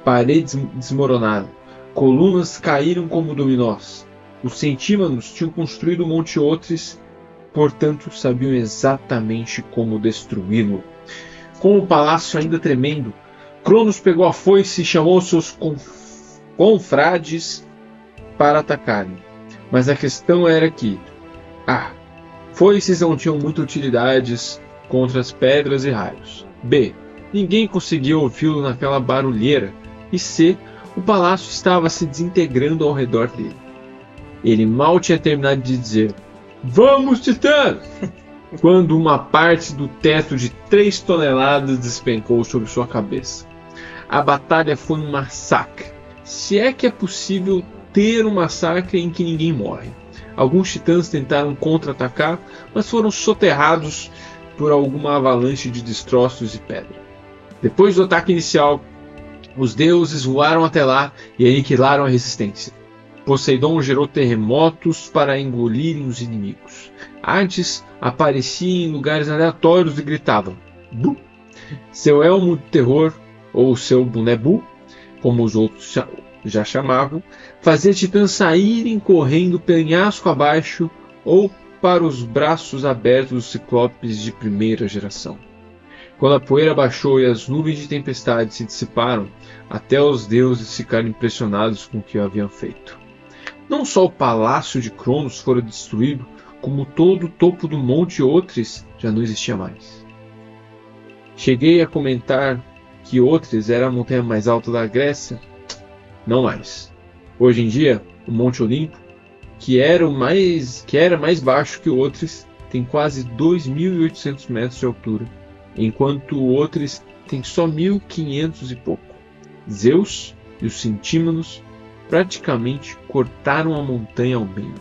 Paredes desmoronaram. Colunas caíram como dominós. Os centímetros tinham construído o Monte Otris, portanto sabiam exatamente como destruí-lo. Com o palácio ainda tremendo, Cronos pegou a foice e chamou seus confrades para atacarem. Mas a questão era que foices não tinham muita utilidades contra as pedras e raios. B. Ninguém conseguia ouvi-lo naquela barulheira. E C. O palácio estava se desintegrando ao redor dele. Ele mal tinha terminado de dizer: "Vamos, titãs!" quando uma parte do teto de 3 toneladas despencou sobre sua cabeça. A batalha foi um massacre. Se é que é possível ter um massacre em que ninguém morre. Alguns titãs tentaram contra-atacar, mas foram soterrados por alguma avalanche de destroços e pedra. Depois do ataque inicial, os deuses voaram até lá e aniquilaram a resistência. Poseidon gerou terremotos para engolirem os inimigos. Hades aparecia em lugares aleatórios e gritava: "Bu!" Seu elmo de terror, ou seu boné-bu, como os outros já chamavam, fazia titãs saírem correndo penhasco abaixo ou para os braços abertos dos ciclopes de primeira geração. Quando a poeira baixou e as nuvens de tempestade se dissiparam, até os deuses ficaram impressionados com o que haviam feito. Não só o palácio de Cronos fora destruído, como todo o topo do Monte Otris já não existia mais. Cheguei a comentar que Otris era a montanha mais alta da Grécia. Não mais. Hoje em dia, o Monte Olimpo, que era mais baixo que o Otris, tem quase 2.800 metros de altura, enquanto o Otris tem só 1.500 e pouco. Zeus e os centímetros praticamente cortaram a montanha ao meio.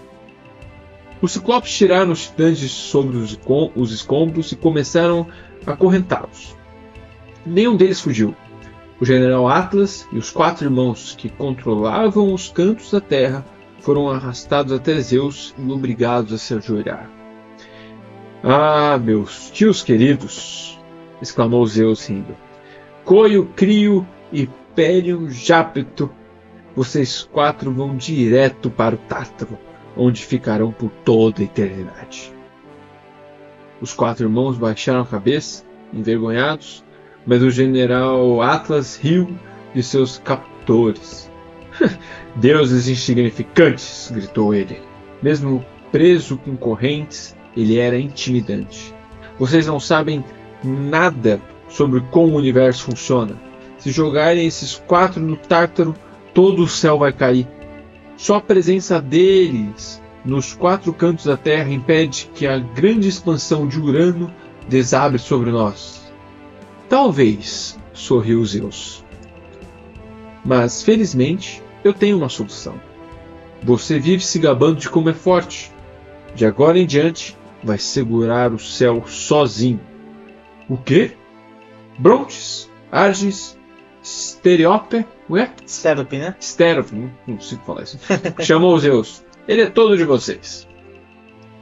Os ciclopes tiraram os titãs de sobre os escombros e começaram a acorrentá-los. Nenhum deles fugiu. O general Atlas e os 4 irmãos que controlavam os cantos da terra foram arrastados até Zeus e obrigados a se ajoelhar. "Ah, meus tios queridos!" exclamou Zeus rindo. "Coio, Crio e Périon Jápeto, vocês 4 vão direto para o Tártaro, onde ficarão por toda a eternidade." Os 4 irmãos baixaram a cabeça, envergonhados, mas o general Atlas riu de seus captores. "Deuses insignificantes!" gritou ele. Mesmo preso com correntes, ele era intimidante. "Vocês não sabem nada sobre como o universo funciona. Se jogarem esses 4 no Tártaro, todo o céu vai cair. Só a presença deles nos 4 cantos da Terra impede que a grande expansão de Urano desabre sobre nós." "Talvez", sorriu Zeus. "Mas, felizmente, eu tenho uma solução. Você vive se gabando de como é forte. De agora em diante, vai segurar o céu sozinho." "O quê?" Brontes, Argis, Stereope, Sterope, né? Sterope, não consigo falar isso. Chamou Zeus. Ele é todo de vocês.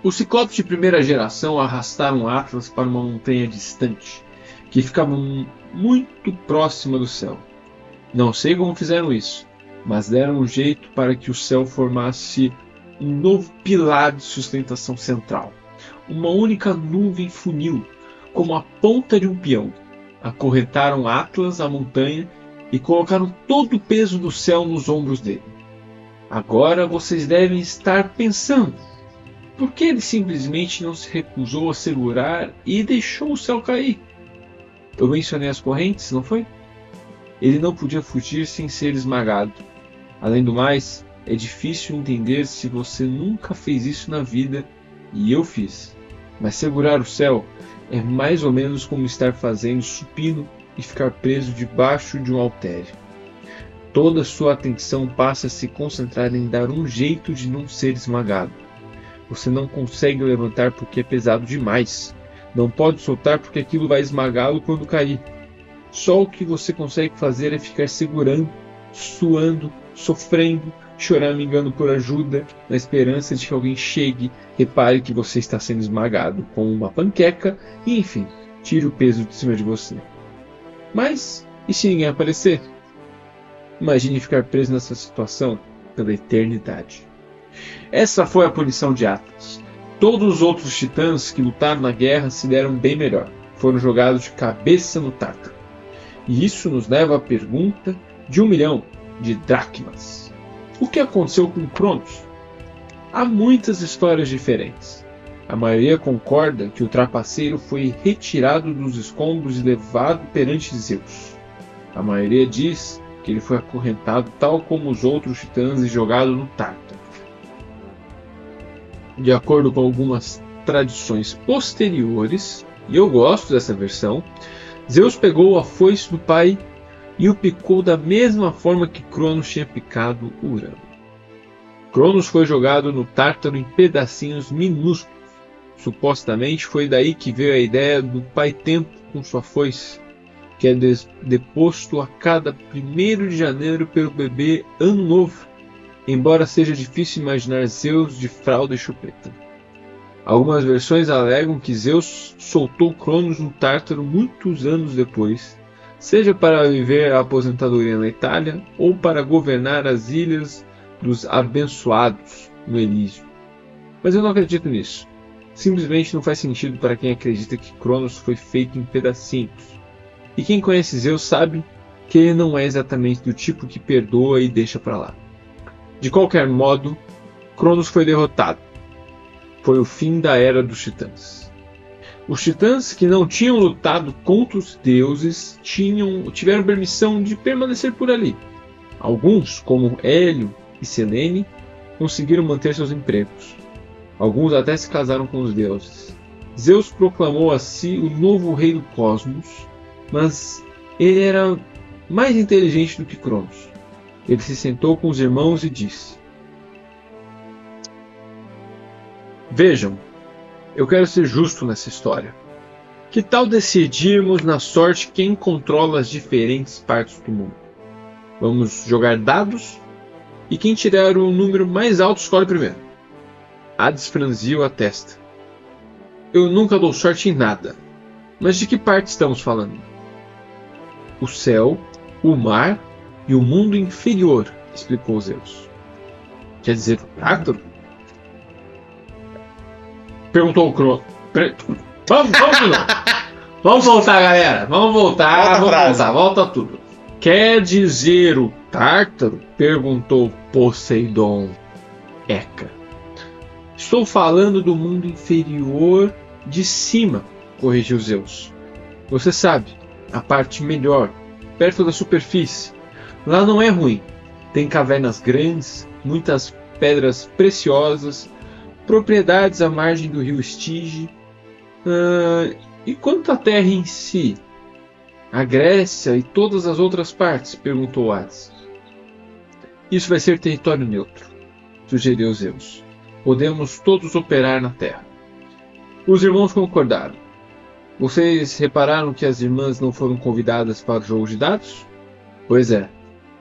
Os ciclopes de primeira geração arrastaram Atlas para uma montanha distante, que ficava muito próxima do céu. Não sei como fizeram isso, mas deram um jeito para que o céu formasse um novo pilar de sustentação central. Uma única nuvem funil, como a ponta de um peão. Acorrentaram Atlas à montanha e colocaram todo o peso do céu nos ombros dele. Agora vocês devem estar pensando: por que ele simplesmente não se recusou a segurar e deixou o céu cair? Eu mencionei as correntes, não foi? Ele não podia fugir sem ser esmagado. Além do mais, é difícil entender se você nunca fez isso na vida, e eu fiz. Mas segurar o céu é mais ou menos como estar fazendo supino e ficar preso debaixo de um haltere. Toda sua atenção passa a se concentrar em dar um jeito de não ser esmagado. Você não consegue levantar porque é pesado demais. Não pode soltar porque aquilo vai esmagá-lo quando cair. Só o que você consegue fazer é ficar segurando, suando, sofrendo, choramingando por ajuda, na esperança de que alguém chegue, repare que você está sendo esmagado com uma panqueca e, enfim, tire o peso de cima de você. Mas, e se ninguém aparecer? Imagine ficar preso nessa situação pela eternidade. Essa foi a punição de Atlas. Todos os outros titãs que lutaram na guerra se deram bem melhor. Foram jogados de cabeça no Tártaro. E isso nos leva à pergunta de 1 milhão de dracmas. O que aconteceu com Cronos? Há muitas histórias diferentes. A maioria concorda que o trapaceiro foi retirado dos escombros e levado perante Zeus. A maioria diz que ele foi acorrentado tal como os outros titãs e jogado no Tártaro. De acordo com algumas tradições posteriores, e eu gosto dessa versão, Zeus pegou a foice do pai e o picou da mesma forma que Cronos tinha picado Urano. Cronos foi jogado no Tártaro em pedacinhos minúsculos. Supostamente foi daí que veio a ideia do pai Tempo com sua foice, que é deposto a cada 1º de janeiro pelo bebê Ano Novo, embora seja difícil imaginar Zeus de fralda e chupeta. Algumas versões alegam que Zeus soltou Cronos no Tártaro muitos anos depois, seja para viver a aposentadoria na Itália ou para governar as ilhas dos abençoados no Elísio. Mas eu não acredito nisso. Simplesmente não faz sentido para quem acredita que Cronos foi feito em pedacinhos. E quem conhece Zeus sabe que ele não é exatamente do tipo que perdoa e deixa para lá. De qualquer modo, Cronos foi derrotado. Foi o fim da Era dos Titãs. Os titãs que não tinham lutado contra os deuses tiveram permissão de permanecer por ali. Alguns, como Hélio e Selene, conseguiram manter seus empregos. Alguns até se casaram com os deuses. Zeus proclamou a si o novo rei do cosmos, mas ele era mais inteligente do que Cronos. Ele se sentou com os irmãos e disse: Vejam, eu quero ser justo nessa história. Que tal decidirmos na sorte quem controla as diferentes partes do mundo? Vamos jogar dados e quem tirar o número mais alto escolhe primeiro. Hades franziu a testa. Eu nunca dou sorte em nada. Mas de que parte estamos falando? O céu, o mar e o mundo inferior, explicou Zeus. Quer dizer, o Tártaro? Perguntou o Cronos. Vamos voltar, galera. Vamos voltar. Volta tudo. Quer dizer o Tártaro? Perguntou Poseidon. Eca. Estou falando do mundo inferior de cima, corrigiu Zeus. Você sabe, a parte melhor, perto da superfície. Lá não é ruim. Tem cavernas grandes, muitas pedras preciosas, propriedades à margem do rio Estige. E quanto à terra em si? A Grécia e todas as outras partes? Perguntou Hades. Isso vai ser território neutro, sugeriu Zeus. Podemos todos operar na terra. Os irmãos concordaram. Vocês repararam que as irmãs não foram convidadas para o jogo de dados? Pois é,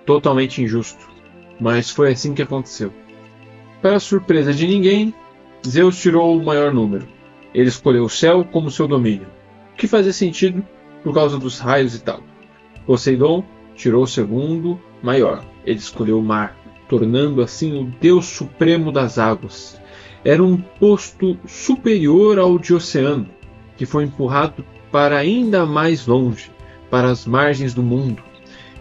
totalmente injusto, mas foi assim que aconteceu. Para surpresa de ninguém, Zeus tirou o maior número. Ele escolheu o céu como seu domínio, o que fazia sentido por causa dos raios e tal. Poseidon tirou o segundo maior. Ele escolheu o mar, tornando assim o deus supremo das águas. Era um posto superior ao de oceano, que foi empurrado para ainda mais longe, para as margens do mundo,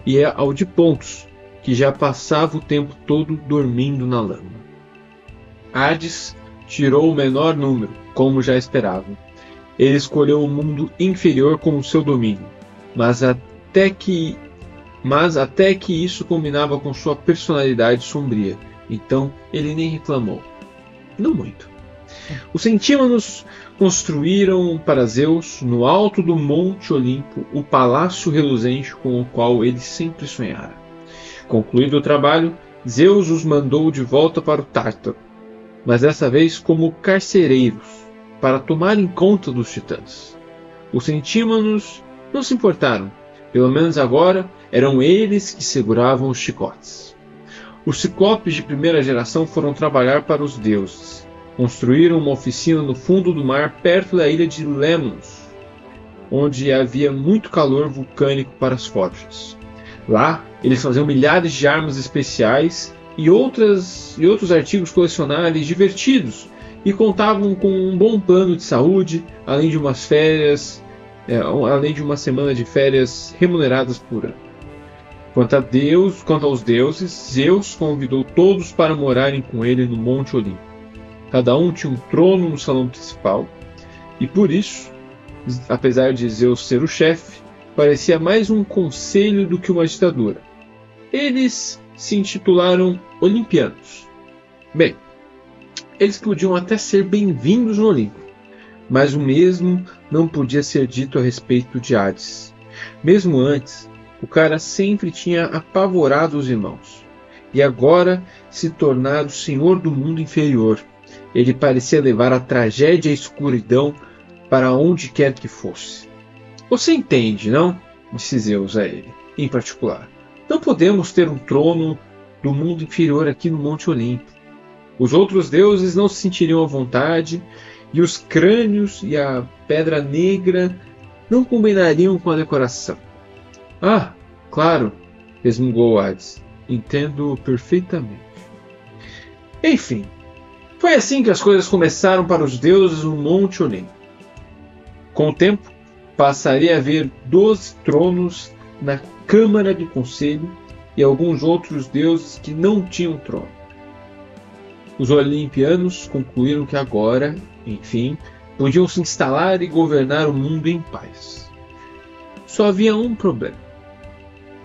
e ao de Pontos, que já passava o tempo todo dormindo na lama. Hades tirou o menor número, como já esperavam. Ele escolheu o mundo inferior como seu domínio, mas até que isso combinava com sua personalidade sombria, então ele nem reclamou. Não muito. Os centímanos construíram para Zeus, no alto do Monte Olimpo, o palácio reluzente com o qual ele sempre sonhara. Concluído o trabalho, Zeus os mandou de volta para o Tártaro, mas dessa vez como carcereiros, para tomarem conta dos titãs. Os centímanos não se importaram, pelo menos agora eram eles que seguravam os chicotes. Os ciclopes de primeira geração foram trabalhar para os deuses. Construíram uma oficina no fundo do mar perto da ilha de Lemnos, onde havia muito calor vulcânico para as forjas. Lá, eles faziam milhares de armas especiais e outros artigos colecionáveis divertidos, e contavam com um bom plano de saúde, além de uma semana de férias remuneradas por ano. Quanto aos deuses, Zeus convidou todos para morarem com ele no Monte Olimpo. Cada um tinha um trono no salão principal, e por isso, apesar de Zeus ser o chefe, parecia mais um conselho do que uma ditadura. Eles se intitularam Olimpianos. Bem, eles podiam até ser bem-vindos no Olimpo, mas o mesmo não podia ser dito a respeito de Hades. Mesmo antes, o cara sempre tinha apavorado os irmãos, e agora se tornar o senhor do mundo inferior. Ele parecia levar a tragédia e a escuridão para onde quer que fosse. Você entende, não? Disse Zeus a ele, em particular. Não podemos ter um trono do mundo inferior aqui no Monte Olimpo. Os outros deuses não se sentiriam à vontade, e os crânios e a pedra negra não combinariam com a decoração. Ah, claro, resmungou Hades. Entendo perfeitamente. Enfim, foi assim que as coisas começaram para os deuses no Monte Olimpo. Com o tempo, passaria a haver 12 tronos na Câmara de Conselho e alguns outros deuses que não tinham trono. Os olimpianos concluíram que agora, enfim, podiam se instalar e governar o mundo em paz. Só havia um problema.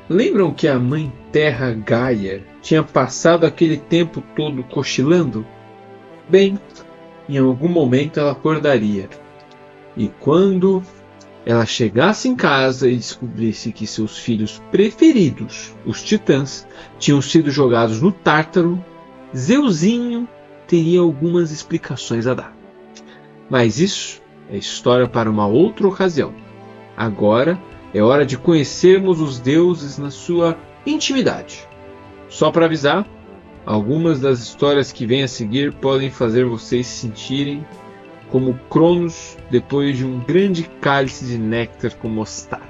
Lembram que a mãe Terra Gaia tinha passado aquele tempo todo cochilando? Bem, em algum momento ela acordaria. E quando ela chegasse em casa e descobrisse que seus filhos preferidos, os titãs, tinham sido jogados no Tártaro, Zeusinho teria algumas explicações a dar. Mas isso é história para uma outra ocasião. Agora é hora de conhecermos os deuses na sua intimidade. Só para avisar, algumas das histórias que vêm a seguir podem fazer vocês se sentirem como Cronos depois de um grande cálice de néctar com mostarda.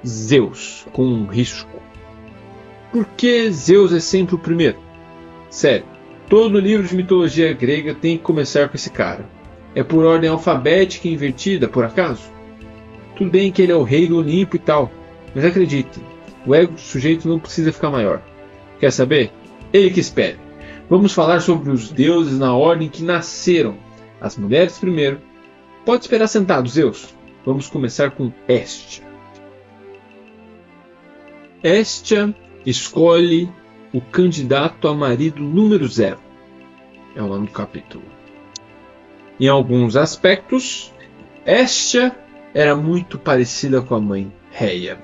Zeus, com um risco. Por que Zeus é sempre o primeiro? Sério, todo livro de mitologia grega tem que começar com esse cara. É por ordem alfabética e invertida, por acaso? Tudo bem que ele é o rei do Olimpo e tal, mas acreditem, o ego do sujeito não precisa ficar maior. Quer saber? Ele que espere. Vamos falar sobre os deuses na ordem que nasceram. As mulheres primeiro. Pode esperar sentado, Zeus. Vamos começar com Hestia. Hestia escolhe o candidato a marido número 0. É o nome do capítulo. Em alguns aspectos, Hestia era muito parecida com a mãe Reia.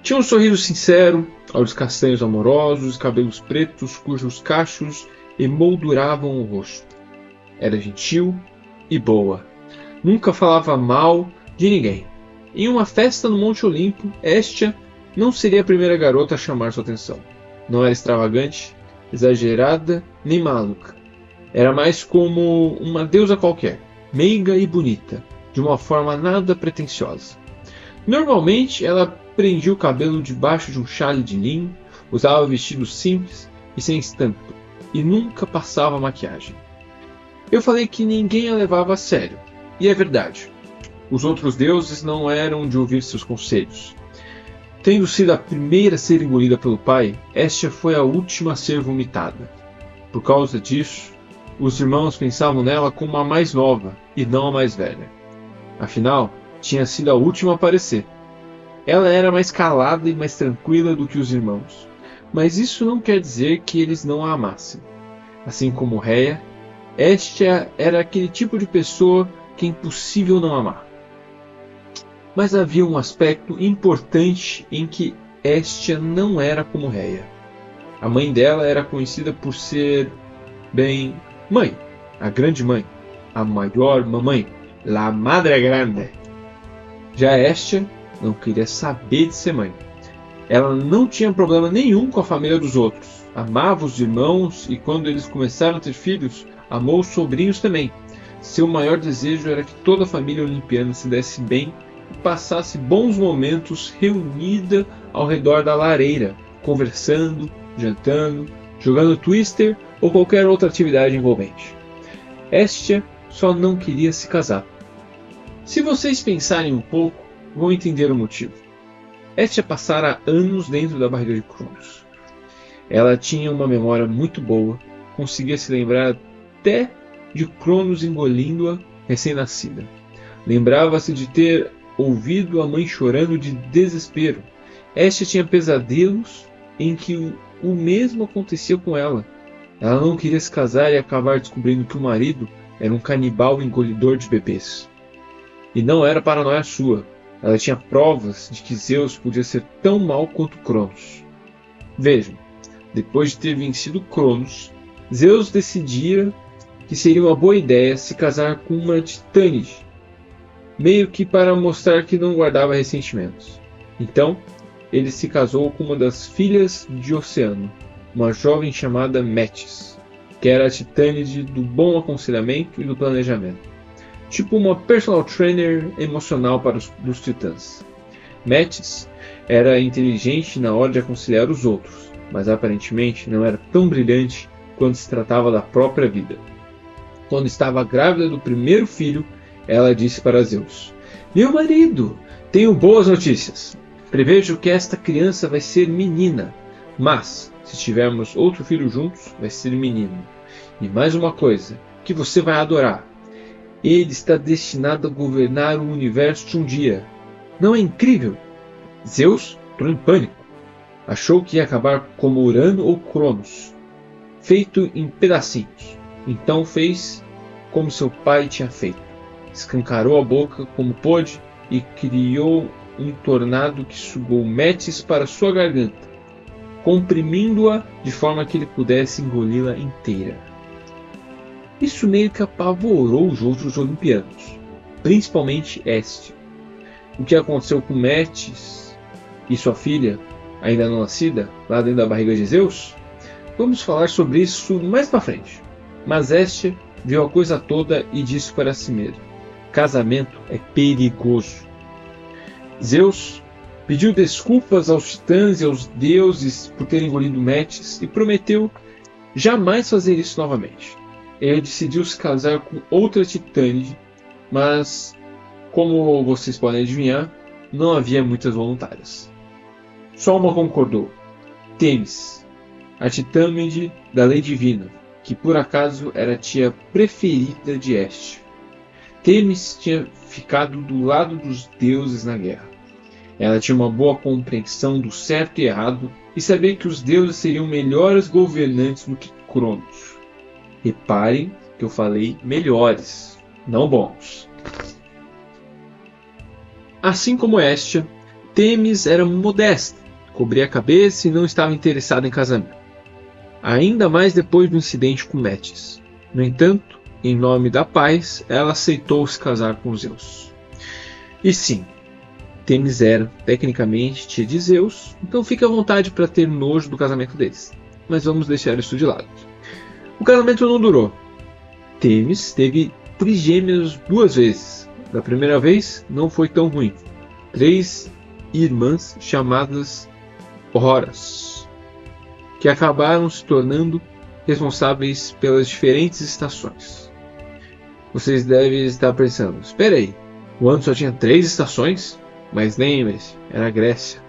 Tinha um sorriso sincero, olhos castanhos amorosos, cabelos pretos cujos cachos emolduravam o rosto. Era gentil e boa, Nunca falava mal de ninguém. Em uma festa no Monte Olimpo, Hestia não seria a primeira garota a chamar sua atenção. Não era extravagante, exagerada nem maluca. Era mais como uma deusa qualquer, meiga e bonita, de uma forma nada pretensiosa. Normalmente ela prendia o cabelo debaixo de um chale de linho, usava vestidos simples e sem estampa, e nunca passava maquiagem. Eu falei que ninguém a levava a sério, e é verdade. Os outros deuses não eram de ouvir seus conselhos. Tendo sido a primeira a ser engolida pelo pai, Hestia foi a última a ser vomitada. Por causa disso, os irmãos pensavam nela como a mais nova e não a mais velha. Afinal, tinha sido a última a aparecer. Ela era mais calada e mais tranquila do que os irmãos, mas isso não quer dizer que eles não a amassem. Assim como Rhea, Hestia era aquele tipo de pessoa que é impossível não amar. Mas havia um aspecto importante em que Hestia não era como Rhea. A mãe dela era conhecida por ser, bem, mãe, a grande mãe, a maior mamãe, la madre grande. Já Hestia não queria saber de ser mãe. Ela não tinha problema nenhum com a família dos outros. Amava os irmãos e quando eles começaram a ter filhos, amou os sobrinhos também. Seu maior desejo era que toda a família olimpiana se desse bem e passasse bons momentos reunida ao redor da lareira, conversando, jantando, jogando twister ou qualquer outra atividade envolvente. Hestia só não queria se casar. Se vocês pensarem um pouco, vão entender o motivo. Hestia passara anos dentro da barriga de Cronos. Ela tinha uma memória muito boa, conseguia se lembrar até de Cronos engolindo-a recém-nascida. Lembrava-se de ter ouvido a mãe chorando de desespero. Hestia tinha pesadelos em que o mesmo acontecia com ela. Ela não queria se casar e acabar descobrindo que o marido era um canibal engolidor de bebês. E não era paranoia sua. Ela tinha provas de que Zeus podia ser tão mau quanto Cronos. Vejam, depois de ter vencido Cronos, Zeus decidia que seria uma boa ideia se casar com uma Titânide, meio que para mostrar que não guardava ressentimentos. Então, ele se casou com uma das filhas de Oceano, uma jovem chamada Metis, que era a Titânide do bom aconselhamento e do planejamento. Tipo uma personal trainer emocional para os titãs. Metis era inteligente na hora de aconselhar os outros, mas aparentemente não era tão brilhante quando se tratava da própria vida. Quando estava grávida do primeiro filho, ela disse para Zeus: "Meu marido, tenho boas notícias. Prevejo que esta criança vai ser menina, mas se tivermos outro filho juntos, vai ser menino. E mais uma coisa, que você vai adorar. Ele está destinado a governar o universo um dia. Não é incrível?" Zeus entrou em pânico. Achou que ia acabar como Urano ou Cronos, feito em pedacinhos. Então fez como seu pai tinha feito. Escancarou a boca como pôde e criou um tornado que sugou Metis para sua garganta, comprimindo-a de forma que ele pudesse engoli-la inteira. Isso meio que apavorou os outros olimpianos, principalmente Hestia. O que aconteceu com Metis e sua filha, ainda não nascida, lá dentro da barriga de Zeus? Vamos falar sobre isso mais para frente. Mas Hestia viu a coisa toda e disse para si mesmo: casamento é perigoso. Zeus pediu desculpas aos titãs e aos deuses por terem engolido Metis e prometeu jamais fazer isso novamente. Ele decidiu se casar com outra Titânide, mas, como vocês podem adivinhar, não havia muitas voluntárias. Só uma concordou: Têmis, a Titânide da lei divina, que por acaso era a tia preferida de Hestia. Têmis tinha ficado do lado dos deuses na guerra. Ela tinha uma boa compreensão do certo e errado e sabia que os deuses seriam melhores governantes do que Cronos. Reparem que eu falei melhores, não bons. Assim como Hestia, Têmis era modesta, cobria a cabeça e não estava interessada em casamento. Ainda mais depois do incidente com Metis. No entanto, em nome da paz, ela aceitou se casar com Zeus. E sim, Têmis era, tecnicamente, tia de Zeus, então fique à vontade para ter nojo do casamento deles. Mas vamos deixar isso de lado. O casamento não durou. Têmis teve trigêmeos 2 vezes. Da primeira vez, não foi tão ruim. 3 irmãs chamadas Horas, que acabaram se tornando responsáveis pelas diferentes estações. Vocês devem estar pensando, espera aí, o ano só tinha 3 estações? Mas lembre-se, era a Grécia.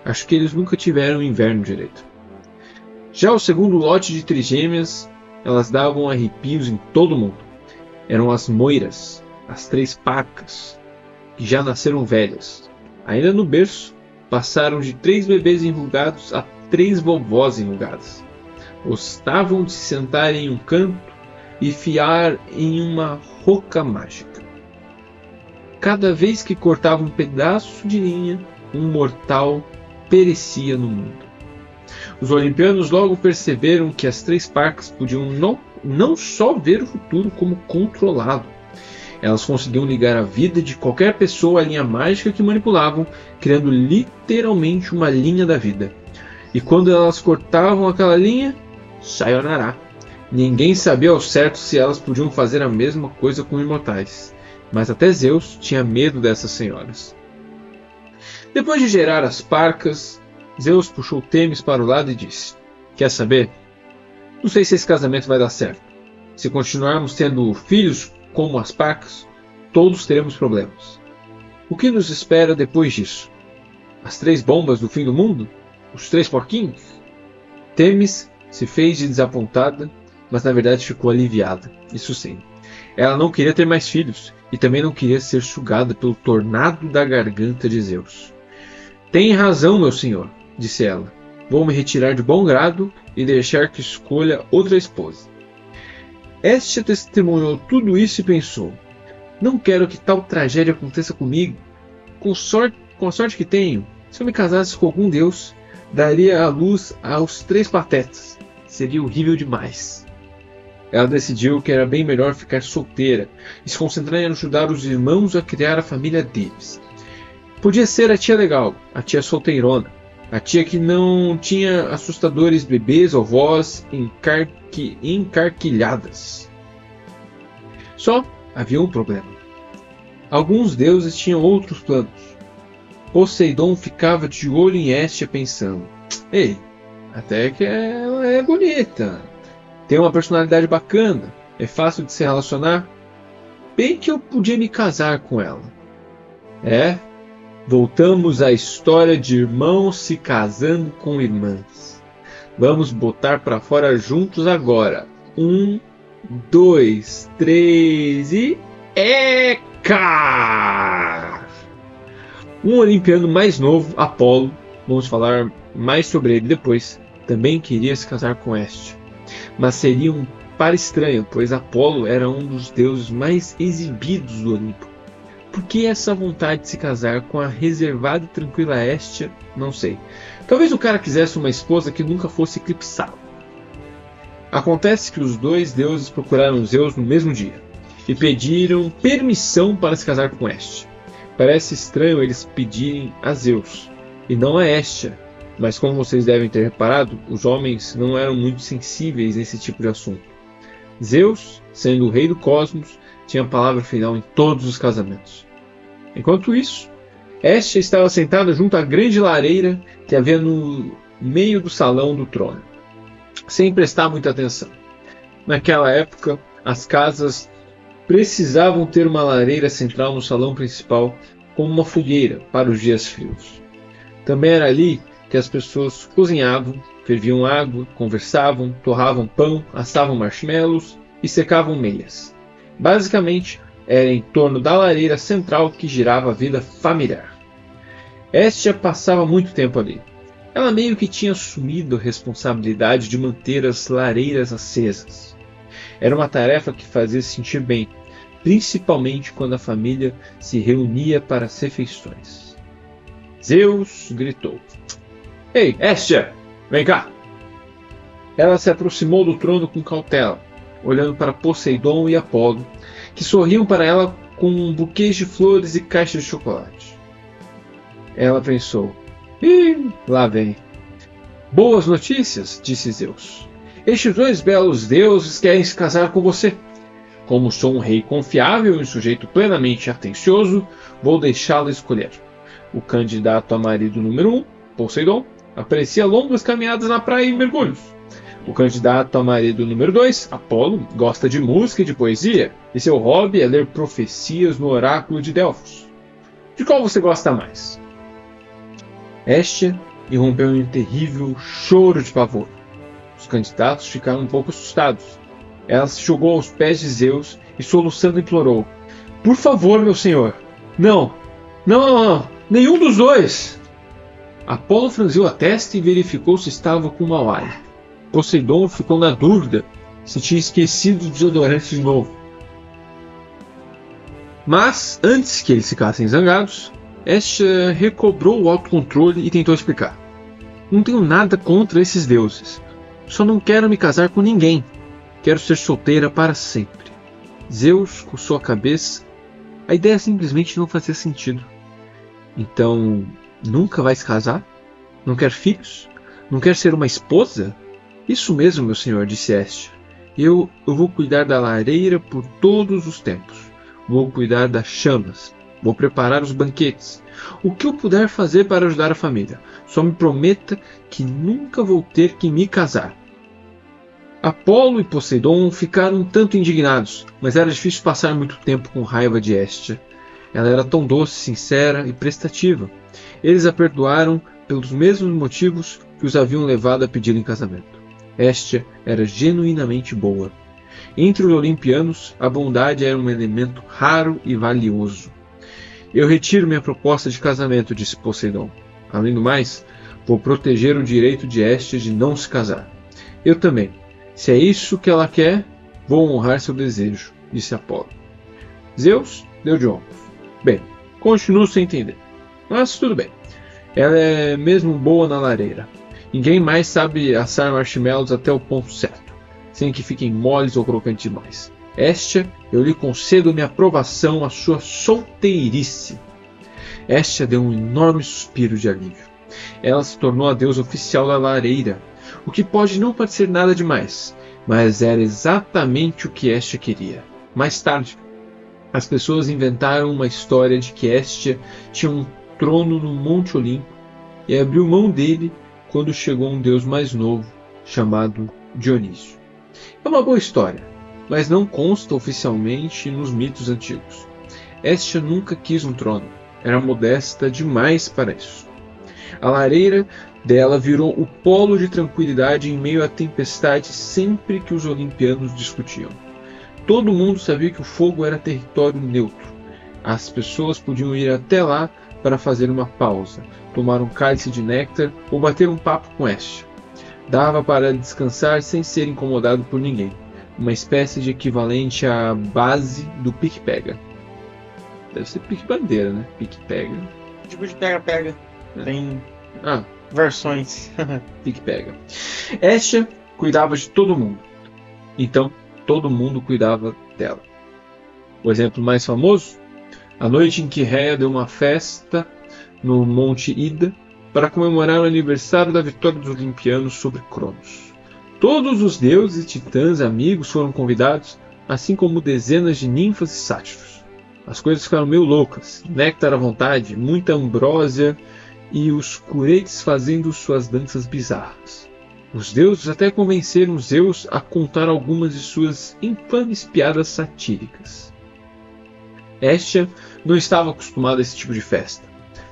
Acho que eles nunca tiveram inverno direito. Já o segundo lote de trigêmeas, elas davam arrepios em todo mundo. Eram as Moiras, as 3 Parcas, que já nasceram velhas. Ainda no berço, passaram de 3 bebês enrugados a 3 vovós enrugadas. Gostavam de se sentar em um canto e fiar em uma roca mágica. Cada vez que cortava um pedaço de linha, um mortal perecia no mundo. Os olimpianos logo perceberam que as 3 Parcas podiam não só ver o futuro, como controlá-lo. Elas conseguiam ligar a vida de qualquer pessoa à linha mágica que manipulavam, criando literalmente uma linha da vida. E quando elas cortavam aquela linha, sayonara. Ninguém sabia ao certo se elas podiam fazer a mesma coisa com imortais. Mas até Zeus tinha medo dessas senhoras. Depois de gerar as Parcas, Zeus puxou Têmis para o lado e disse: quer saber? Não sei se esse casamento vai dar certo. Se continuarmos tendo filhos como as Parcas, todos teremos problemas. O que nos espera depois disso? As 3 bombas do fim do mundo? Os 3 porquinhos? Têmis se fez de desapontada, mas na verdade ficou aliviada. Isso sim. Ela não queria ter mais filhos e também não queria ser sugada pelo tornado da garganta de Zeus. Tem razão, meu senhor, disse ela. Vou me retirar de bom grado e deixar que escolha outra esposa. Hestia testemunhou tudo isso e pensou: não quero que tal tragédia aconteça comigo. Com a sorte que tenho, se eu me casasse com algum deus, daria à luz aos 3 patetas. Seria horrível demais. Ela decidiu que era bem melhor ficar solteira e se concentrar em ajudar os irmãos a criar a família deles. Podia ser a tia legal, a tia solteirona, a tia que não tinha assustadores bebês ou vós encarquilhadas. Só havia um problema. Alguns deuses tinham outros planos. Poseidon ficava de olho em Hestia pensando: ei, até que ela é bonita. Tem uma personalidade bacana, é fácil de se relacionar. Bem que eu podia me casar com ela. Voltamos à história de irmãos se casando com irmãs. Vamos botar pra fora juntos agora. 1, 2, 3 e... Eca! Um olimpiano mais novo, Apolo, vamos falar mais sobre ele depois, também queria se casar com Hestia. Mas seria um par estranho, pois Apolo era um dos deuses mais exibidos do Olimpo. Por que essa vontade de se casar com a reservada e tranquila Hestia? Não sei. Talvez o cara quisesse uma esposa que nunca fosse eclipsada. Acontece que os 2 deuses procuraram Zeus no mesmo dia e pediram permissão para se casar com Hestia. Parece estranho eles pedirem a Zeus e não a Hestia. Mas como vocês devem ter reparado, os homens não eram muito sensíveis nesse tipo de assunto. Zeus, sendo o rei do cosmos, tinha a palavra final em todos os casamentos. Enquanto isso, Hestia estava sentada junto à grande lareira que havia no meio do salão do trono, sem prestar muita atenção. Naquela época, as casas precisavam ter uma lareira central no salão principal, como uma fogueira para os dias frios. Também era ali que as pessoas cozinhavam, ferviam água, conversavam, torravam pão, assavam marshmallows e secavam meias. Basicamente, era em torno da lareira central que girava a vida familiar. Hestia passava muito tempo ali. Ela meio que tinha assumido a responsabilidade de manter as lareiras acesas. Era uma tarefa que fazia se sentir bem, principalmente quando a família se reunia para as refeições. Zeus gritou: Ei, Hestia, vem cá! Ela se aproximou do trono com cautela, olhando para Poseidon e Apolo, que sorriam para ela com buquês de flores e caixas de chocolate. Ela pensou: "Ih, lá vem." "Boas notícias", disse Zeus. "Estes dois belos deuses querem se casar com você. Como sou um rei confiável e um sujeito plenamente atencioso, vou deixá-la escolher. O candidato a marido número 1, Poseidon, aprecia longas caminhadas na praia e mergulhos. O candidato a marido número 2, Apolo, gosta de música e de poesia, e seu hobby é ler profecias no oráculo de Delfos. De qual você gosta mais?" Hestia irrompeu em um terrível choro de pavor. Os candidatos ficaram um pouco assustados. Ela se jogou aos pés de Zeus e, soluçando, implorou: "Por favor, meu senhor, não, nenhum dos dois." Apolo franziu a testa e verificou se estava com mau hálito. Poseidon ficou na dúvida se tinha esquecido o desodorante de novo. Mas, antes que eles ficassem zangados, Hestia recobrou o autocontrole e tentou explicar: "Não tenho nada contra esses deuses. Só não quero me casar com ninguém. Quero ser solteira para sempre." Zeus coçou a cabeça. A ideia simplesmente não fazia sentido. "Então, nunca vai se casar? Não quer filhos? Não quer ser uma esposa?" "Isso mesmo, meu senhor", disse Hestia. Eu vou cuidar da lareira por todos os tempos. Vou cuidar das chamas. Vou preparar os banquetes. O que eu puder fazer para ajudar a família. Só me prometa que nunca vou ter que me casar." Apolo e Poseidon ficaram um tanto indignados, mas era difícil passar muito tempo com raiva de Hestia. Ela era tão doce, sincera e prestativa. Eles a perdoaram pelos mesmos motivos que os haviam levado a pedir em casamento. Hestia era genuinamente boa. Entre os olimpianos, a bondade era um elemento raro e valioso. "Eu retiro minha proposta de casamento", disse Poseidon. "Além do mais, vou proteger o direito de Hestia de não se casar." "Eu também. Se é isso que ela quer, vou honrar seu desejo", disse Apolo. Zeus deu de ombros. "Bem, continuo sem entender. Mas tudo bem. Ela é mesmo boa na lareira. Ninguém mais sabe assar marshmallows até o ponto certo, sem que fiquem moles ou crocantes demais. Hestia, eu lhe concedo minha aprovação à sua solteirice." Hestia deu um enorme suspiro de alívio. Ela se tornou a deusa oficial da lareira, o que pode não parecer nada demais, mas era exatamente o que Hestia queria. Mais tarde, as pessoas inventaram uma história de que Hestia tinha um trono no Monte Olimpo e abriu mão dele quando chegou um deus mais novo, chamado Dionísio. É uma boa história, mas não consta oficialmente nos mitos antigos. Hestia nunca quis um trono, era modesta demais para isso. A lareira dela virou o polo de tranquilidade em meio à tempestade sempre que os olimpianos discutiam. Todo mundo sabia que o fogo era território neutro. As pessoas podiam ir até lá para fazer uma pausa, tomar um cálice de néctar ou bater um papo com Hestia. Dava para descansar sem ser incomodado por ninguém. Uma espécie de equivalente à base do pique-pega. Deve ser pique-bandeira, né? Pique-pega. Tipo de pega-pega. É. Tem versões. Pique-pega. Hestia cuidava de todo mundo. Então, todo mundo cuidava dela. O exemplo mais famoso? A noite em que Rhea deu uma festa no Monte Ida para comemorar o aniversário da vitória dos olimpianos sobre Cronos. Todos os deuses e titãs amigos foram convidados, assim como dezenas de ninfas e sátiros. As coisas ficaram meio loucas, néctar à vontade, muita ambrósia e os curetes fazendo suas danças bizarras. Os deuses até convenceram Zeus a contar algumas de suas infames piadas satíricas. Hestia não estava acostumada a esse tipo de festa.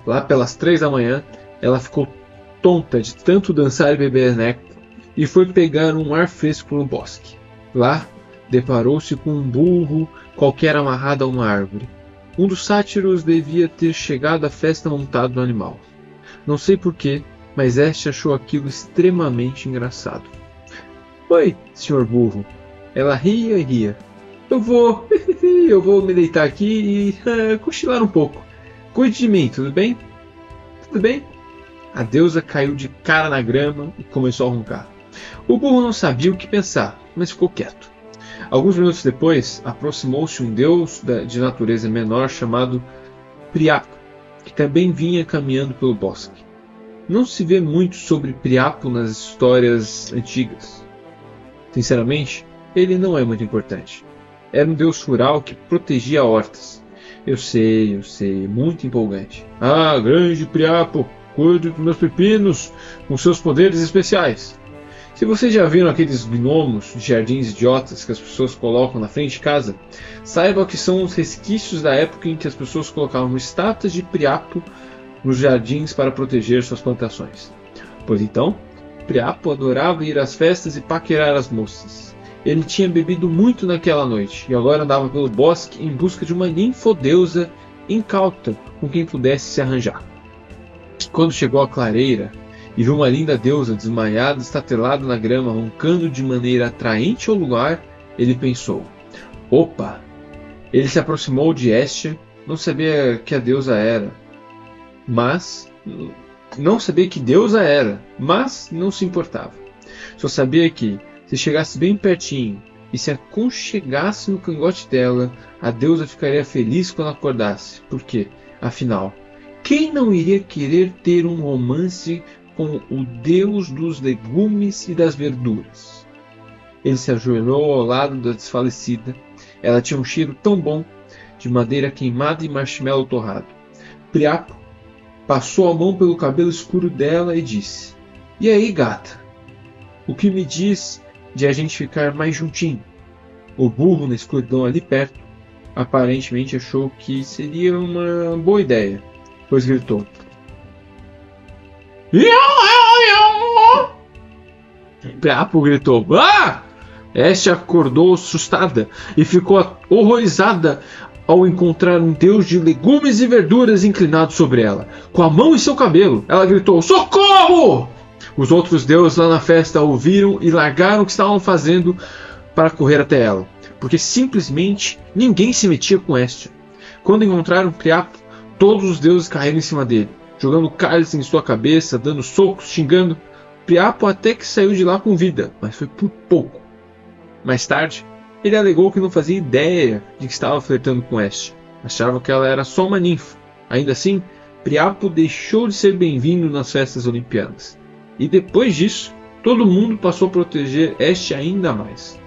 Lá pelas 3 da manhã, ela ficou tonta de tanto dançar e beber néctar e foi pegar um ar fresco no bosque. Lá, deparou-se com um burro qualquer amarrado a uma árvore. Um dos sátiros devia ter chegado à festa montado no animal. Não sei porquê, mas Hestia achou aquilo extremamente engraçado. "Oi, senhor burro." Ela ria e ria. Eu vou me deitar aqui e cochilar um pouco. Cuide de mim, tudo bem?" "Tudo bem." A deusa caiu de cara na grama e começou a roncar. O burro não sabia o que pensar, mas ficou quieto. Alguns minutos depois, aproximou-se um deus de natureza menor chamado Priapo, que também vinha caminhando pelo bosque. Não se vê muito sobre Priapo nas histórias antigas. Sinceramente, ele não é muito importante. Era um deus rural que protegia hortas. Eu sei, muito empolgante. Ah, grande Priapo, cuide dos meus pepinos com seus poderes especiais. Se vocês já viram aqueles gnomos de jardins idiotas que as pessoas colocam na frente de casa, saiba que são os resquícios da época em que as pessoas colocavam estátuas de Priapo nos jardins para proteger suas plantações. Pois então, Priapo adorava ir às festas e paquerar as moças. Ele tinha bebido muito naquela noite e agora andava pelo bosque em busca de uma ninfodeusa incauta com quem pudesse se arranjar. Quando chegou à clareira e viu uma linda deusa desmaiada, estatelada na grama, roncando de maneira atraente ao lugar, ele pensou: opa! Ele se aproximou de Hestia, não sabia que deusa era, mas não se importava. Só sabia que, se chegasse bem pertinho e se aconchegasse no cangote dela, a deusa ficaria feliz quando acordasse, porque, afinal, quem não iria querer ter um romance com o deus dos legumes e das verduras? Ele se ajoelhou ao lado da desfalecida. Ela tinha um cheiro tão bom, de madeira queimada e marshmallow torrado. Priapo passou a mão pelo cabelo escuro dela e disse: e aí, gata? O que me diz de a gente ficar mais juntinho? O burro na escuridão ali perto aparentemente achou que seria uma boa ideia, pois gritou: Priapo gritou: ah! Hestia acordou assustada e ficou horrorizada ao encontrar um deus de legumes e verduras inclinado sobre ela, com a mão em seu cabelo. Ela gritou: socorro! Os outros deuses lá na festa ouviram e largaram o que estavam fazendo para correr até ela, porque simplesmente ninguém se metia com Hestia. Quando encontraram Priapo, todos os deuses caíram em cima dele, jogando cálice em sua cabeça, dando socos, xingando. Priapo até que saiu de lá com vida, mas foi por pouco. Mais tarde, ele alegou que não fazia ideia de que estava flertando com Hestia. Achava que ela era só uma ninfa. Ainda assim, Priapo deixou de ser bem-vindo nas festas olimpianas. E depois disso, todo mundo passou a proteger Hestia ainda mais.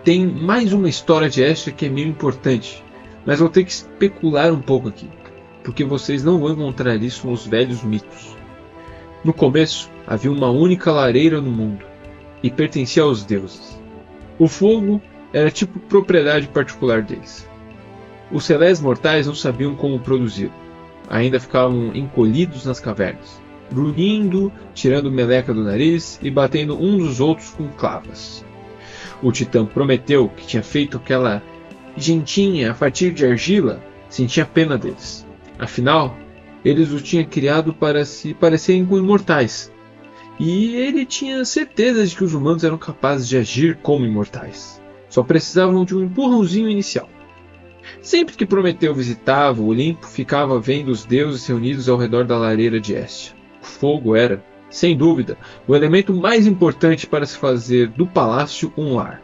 Tem mais uma história de Hestia que é meio importante, mas vou ter que especular um pouco aqui, porque vocês não vão encontrar isso nos velhos mitos. No começo, havia uma única lareira no mundo, e pertencia aos deuses. O fogo era tipo propriedade particular deles. Os celestes mortais não sabiam como produzi-lo. Ainda ficavam encolhidos nas cavernas, grunhindo, tirando meleca do nariz e batendo uns dos outros com clavas. O titã Prometeu, que tinha feito aquela gentinha a partir de argila, sentia pena deles. Afinal, eles os tinham criado para se parecerem com imortais. E ele tinha certeza de que os humanos eram capazes de agir como imortais. Só precisavam de um empurrãozinho inicial. Sempre que Prometeu visitava o Olimpo, ficava vendo os deuses reunidos ao redor da lareira de Hestia. O fogo era, sem dúvida, o elemento mais importante para se fazer do palácio um lar.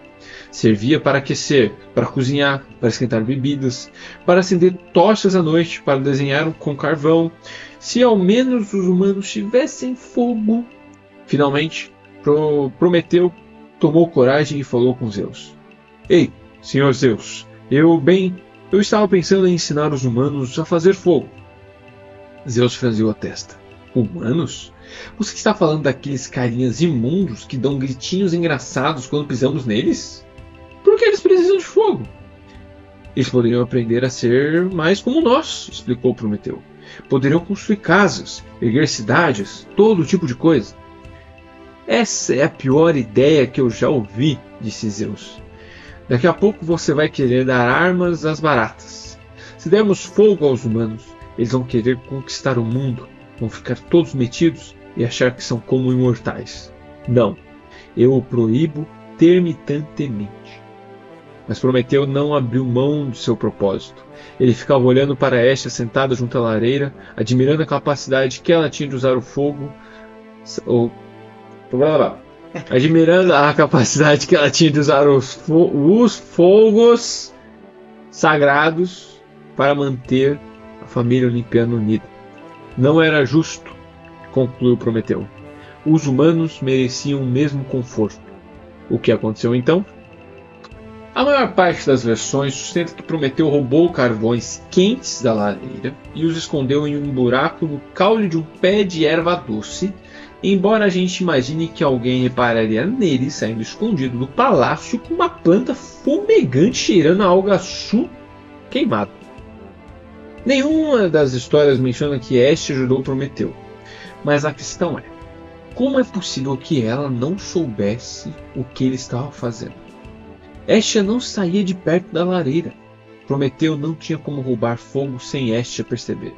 Servia para aquecer, para cozinhar, para esquentar bebidas, para acender tochas à noite, para desenhar com carvão. Se ao menos os humanos tivessem fogo. Finalmente, Prometeu tomou coragem e falou com Zeus. Ei, senhor Zeus, eu estava pensando em ensinar os humanos a fazer fogo. Zeus franziu a testa. Humanos? Você está falando daqueles carinhas imundos que dão gritinhos engraçados quando pisamos neles? Por que eles precisam de fogo? Eles poderiam aprender a ser mais como nós, explicou Prometeu. Poderiam construir casas, erguer cidades, todo tipo de coisa. Essa é a pior ideia que eu já ouvi, disse Zeus. Daqui a pouco você vai querer dar armas às baratas. Se dermos fogo aos humanos, eles vão querer conquistar o mundo, vão ficar todos metidos e achar que são como imortais. Não, eu o proíbo terminantemente. Mas Prometeu não abriu mão de seu propósito. Ele ficava olhando para Hestia sentada junto à lareira, admirando a capacidade que ela tinha de usar o fogo. admirando a capacidade que ela tinha de usar os fogos sagrados para manter a família olimpiana unida. Não era justo, concluiu Prometeu. Os humanos mereciam o mesmo conforto. O que aconteceu então? A maior parte das versões sustenta que Prometeu roubou carvões quentes da lareira e os escondeu em um buraco no caule de um pé de erva doce, embora a gente imagine que alguém repararia nele saindo escondido do palácio com uma planta fumegante cheirando a algaçu queimado. Nenhuma das histórias menciona que Hestia ajudou Prometeu, mas a questão é: como é possível que ela não soubesse o que ele estava fazendo? Hestia não saía de perto da lareira. Prometeu não tinha como roubar fogo sem Hestia perceber.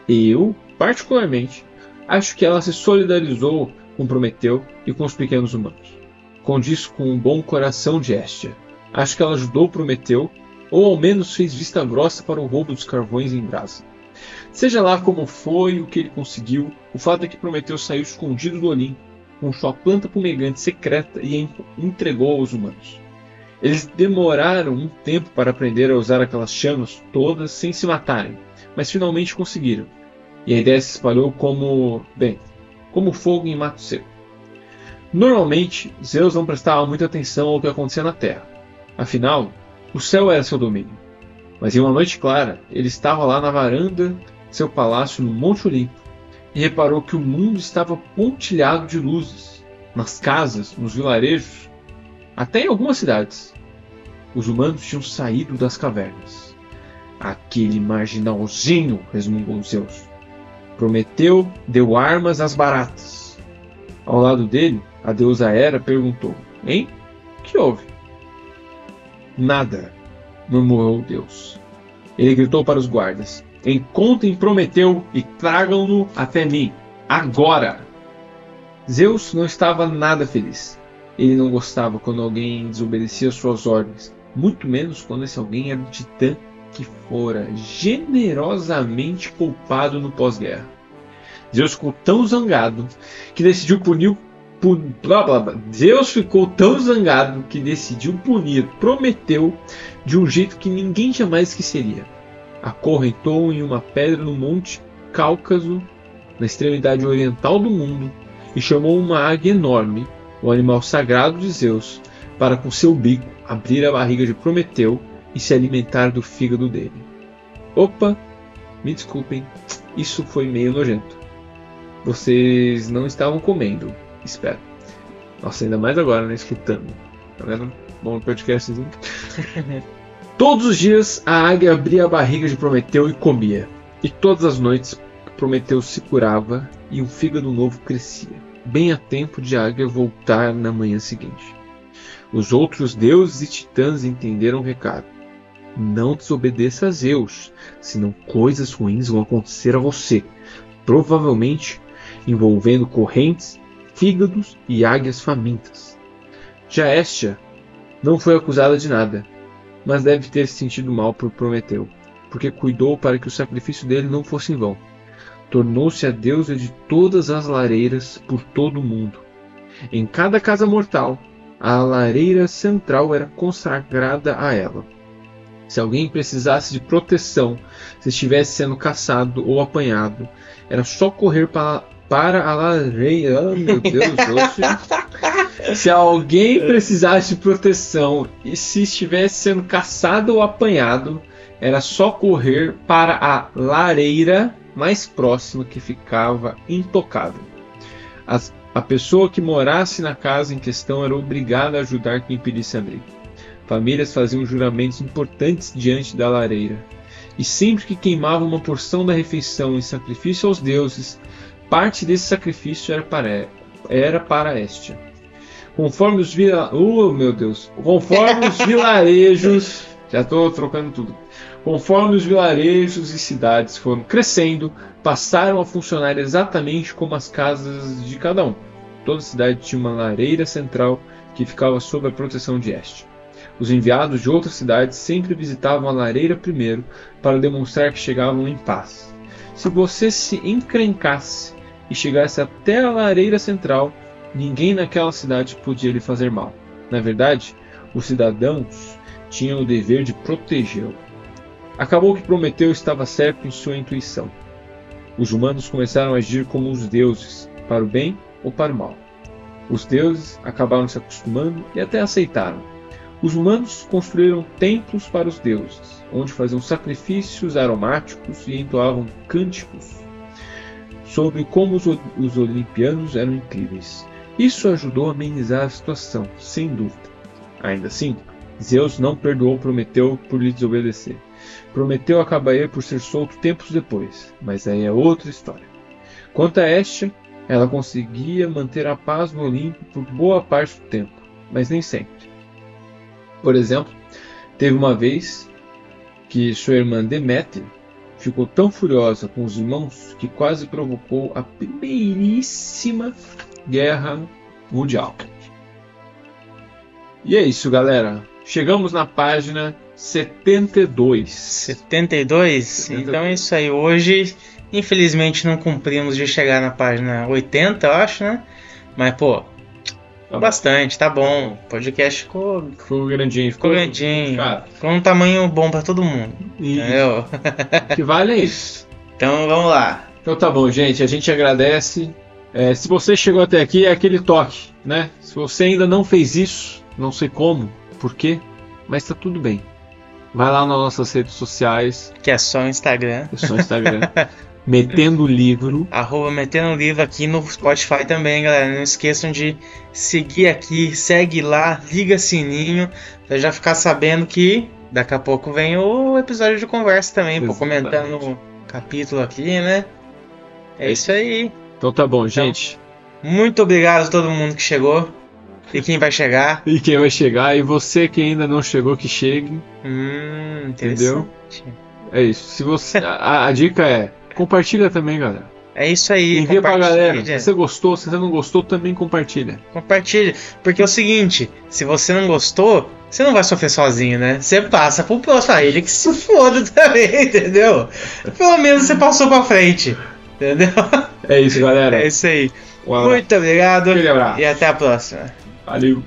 Eu, particularmente, acho que ela se solidarizou com Prometeu e com os pequenos humanos. Condiz com o bom coração de Hestia. Acho que ela ajudou Prometeu, ou ao menos fez vista grossa para o roubo dos carvões em brasa. Seja lá como foi o que ele conseguiu, o fato é que Prometeu saiu escondido do Olimpo, com sua planta fumegante secreta e a entregou aos humanos. Eles demoraram um tempo para aprender a usar aquelas chamas todas sem se matarem, mas finalmente conseguiram. E a ideia se espalhou como fogo em mato seco. Normalmente, Zeus não prestava muita atenção ao que acontecia na Terra. Afinal, o céu era seu domínio. Mas em uma noite clara, ele estava lá na varanda de seu palácio no Monte Olimpo e reparou que o mundo estava pontilhado de luzes, nas casas, nos vilarejos, até em algumas cidades. Os humanos tinham saído das cavernas. Aquele marginalzinho, resmungou Zeus. Prometeu deu armas às baratas. Ao lado dele, a deusa Hera perguntou: Hein? O que houve? Nada, murmurou Deus. Ele gritou para os guardas: Encontrem Prometeu e tragam-no até mim, agora! Zeus não estava nada feliz. Ele não gostava quando alguém desobedecia suas ordens, muito menos quando esse alguém era o titã que fora generosamente poupado no pós-guerra. Zeus ficou tão zangado que decidiu punir Prometeu de um jeito que ninguém jamais esqueceria. Acorrentou em uma pedra no Monte Cáucaso, na extremidade oriental do mundo, e chamou uma águia enorme, o animal sagrado de Zeus, para com seu bico abrir a barriga de Prometeu e se alimentar do fígado dele. Opa, me desculpem, isso foi meio nojento. Vocês não estavam comendo, espero. Nossa, ainda mais agora, né, escutando. Tá vendo? Bom podcastzinho. Todos os dias a águia abria a barriga de Prometeu e comia. E todas as noites Prometeu se curava e o fígado novo crescia, bem a tempo de a águia voltar na manhã seguinte. Os outros deuses e titãs entenderam o recado. Não desobedeça a Zeus, senão coisas ruins vão acontecer a você, provavelmente envolvendo correntes, fígados e águias famintas. Já Hestia não foi acusada de nada, mas deve ter se sentido mal por Prometeu, porque cuidou para que o sacrifício dele não fosse em vão. Tornou-se a deusa de todas as lareiras por todo o mundo. Em cada casa mortal, a lareira central era consagrada a ela. Se alguém precisasse de proteção, se estivesse sendo caçado ou apanhado, era só correr para a lareira. Oh, meu Deus, hoje. Se alguém precisasse de proteção e se estivesse sendo caçado ou apanhado, era só correr para a lareira mais próxima, que ficava intocável. A pessoa que morasse na casa em questão era obrigada a ajudar quem pedisse abrigo. Famílias faziam juramentos importantes diante da lareira, e sempre que queimavam uma porção da refeição em sacrifício aos deuses, parte desse sacrifício era para Hestia. Conforme os vilarejos, já estou trocando tudo. Conforme os vilarejos e cidades foram crescendo, passaram a funcionar exatamente como as casas de cada um. Toda cidade tinha uma lareira central que ficava sob a proteção de Hestia. Os enviados de outras cidades sempre visitavam a lareira primeiro para demonstrar que chegavam em paz. Se você se encrencasse e chegasse até a lareira central, ninguém naquela cidade podia lhe fazer mal. Na verdade, os cidadãos tinham o dever de protegê-lo. Acabou que Prometeu estava certo em sua intuição. Os humanos começaram a agir como os deuses, para o bem ou para o mal. Os deuses acabaram se acostumando e até aceitaram. Os humanos construíram templos para os deuses, onde faziam sacrifícios aromáticos e entoavam cânticos sobre como os olimpianos eram incríveis. Isso ajudou a amenizar a situação, sem dúvida. Ainda assim, Zeus não perdoou Prometeu por lhe desobedecer. Prometeu acabaria por ser solto tempos depois, mas aí é outra história. Quanto a Hestia, ela conseguia manter a paz no Olimpo por boa parte do tempo, mas nem sempre. Por exemplo, teve uma vez que sua irmã Deméter ficou tão furiosa com os irmãos que quase provocou a primeiríssima guerra mundial. E é isso, galera. Chegamos na página 72. 72? Então é isso aí. Hoje, infelizmente, não cumprimos de chegar na página 80, eu acho, né? Mas, pô, ficou bastante, tá bom. O podcast ficou grandinho. Ficou grandinho. Ficou um tamanho bom pra todo mundo. Entendeu? Que vale é isso. Então vamos lá. Então tá bom, gente. A gente agradece. Se você chegou até aqui, é aquele toque, né? Se você ainda não fez isso, não sei como, por quê, mas tá tudo bem. Vai lá nas nossas redes sociais. Que é só o Instagram. Metendo Livro. @Metendo Livro aqui no Spotify também, galera. Não esqueçam de seguir aqui, segue lá, liga sininho, pra já ficar sabendo que daqui a pouco vem o episódio de conversa também, pô, comentando o capítulo aqui, né? É isso aí. Então tá bom, gente. Muito obrigado a todo mundo que chegou. E quem vai chegar. E você que ainda não chegou, que chegue. Entendeu? É isso. Se você, a dica é: compartilha também, galera. É isso aí. Envia pra galera. Se você gostou, se você não gostou, também compartilha. Compartilha. Porque é o seguinte: se você não gostou, você não vai sofrer sozinho, né? Você passa pro próximo. Ele que se foda também, entendeu? Pelo menos você passou pra frente. Entendeu? É isso, galera. É isso aí. Muito obrigado. E até a próxima. Valeu.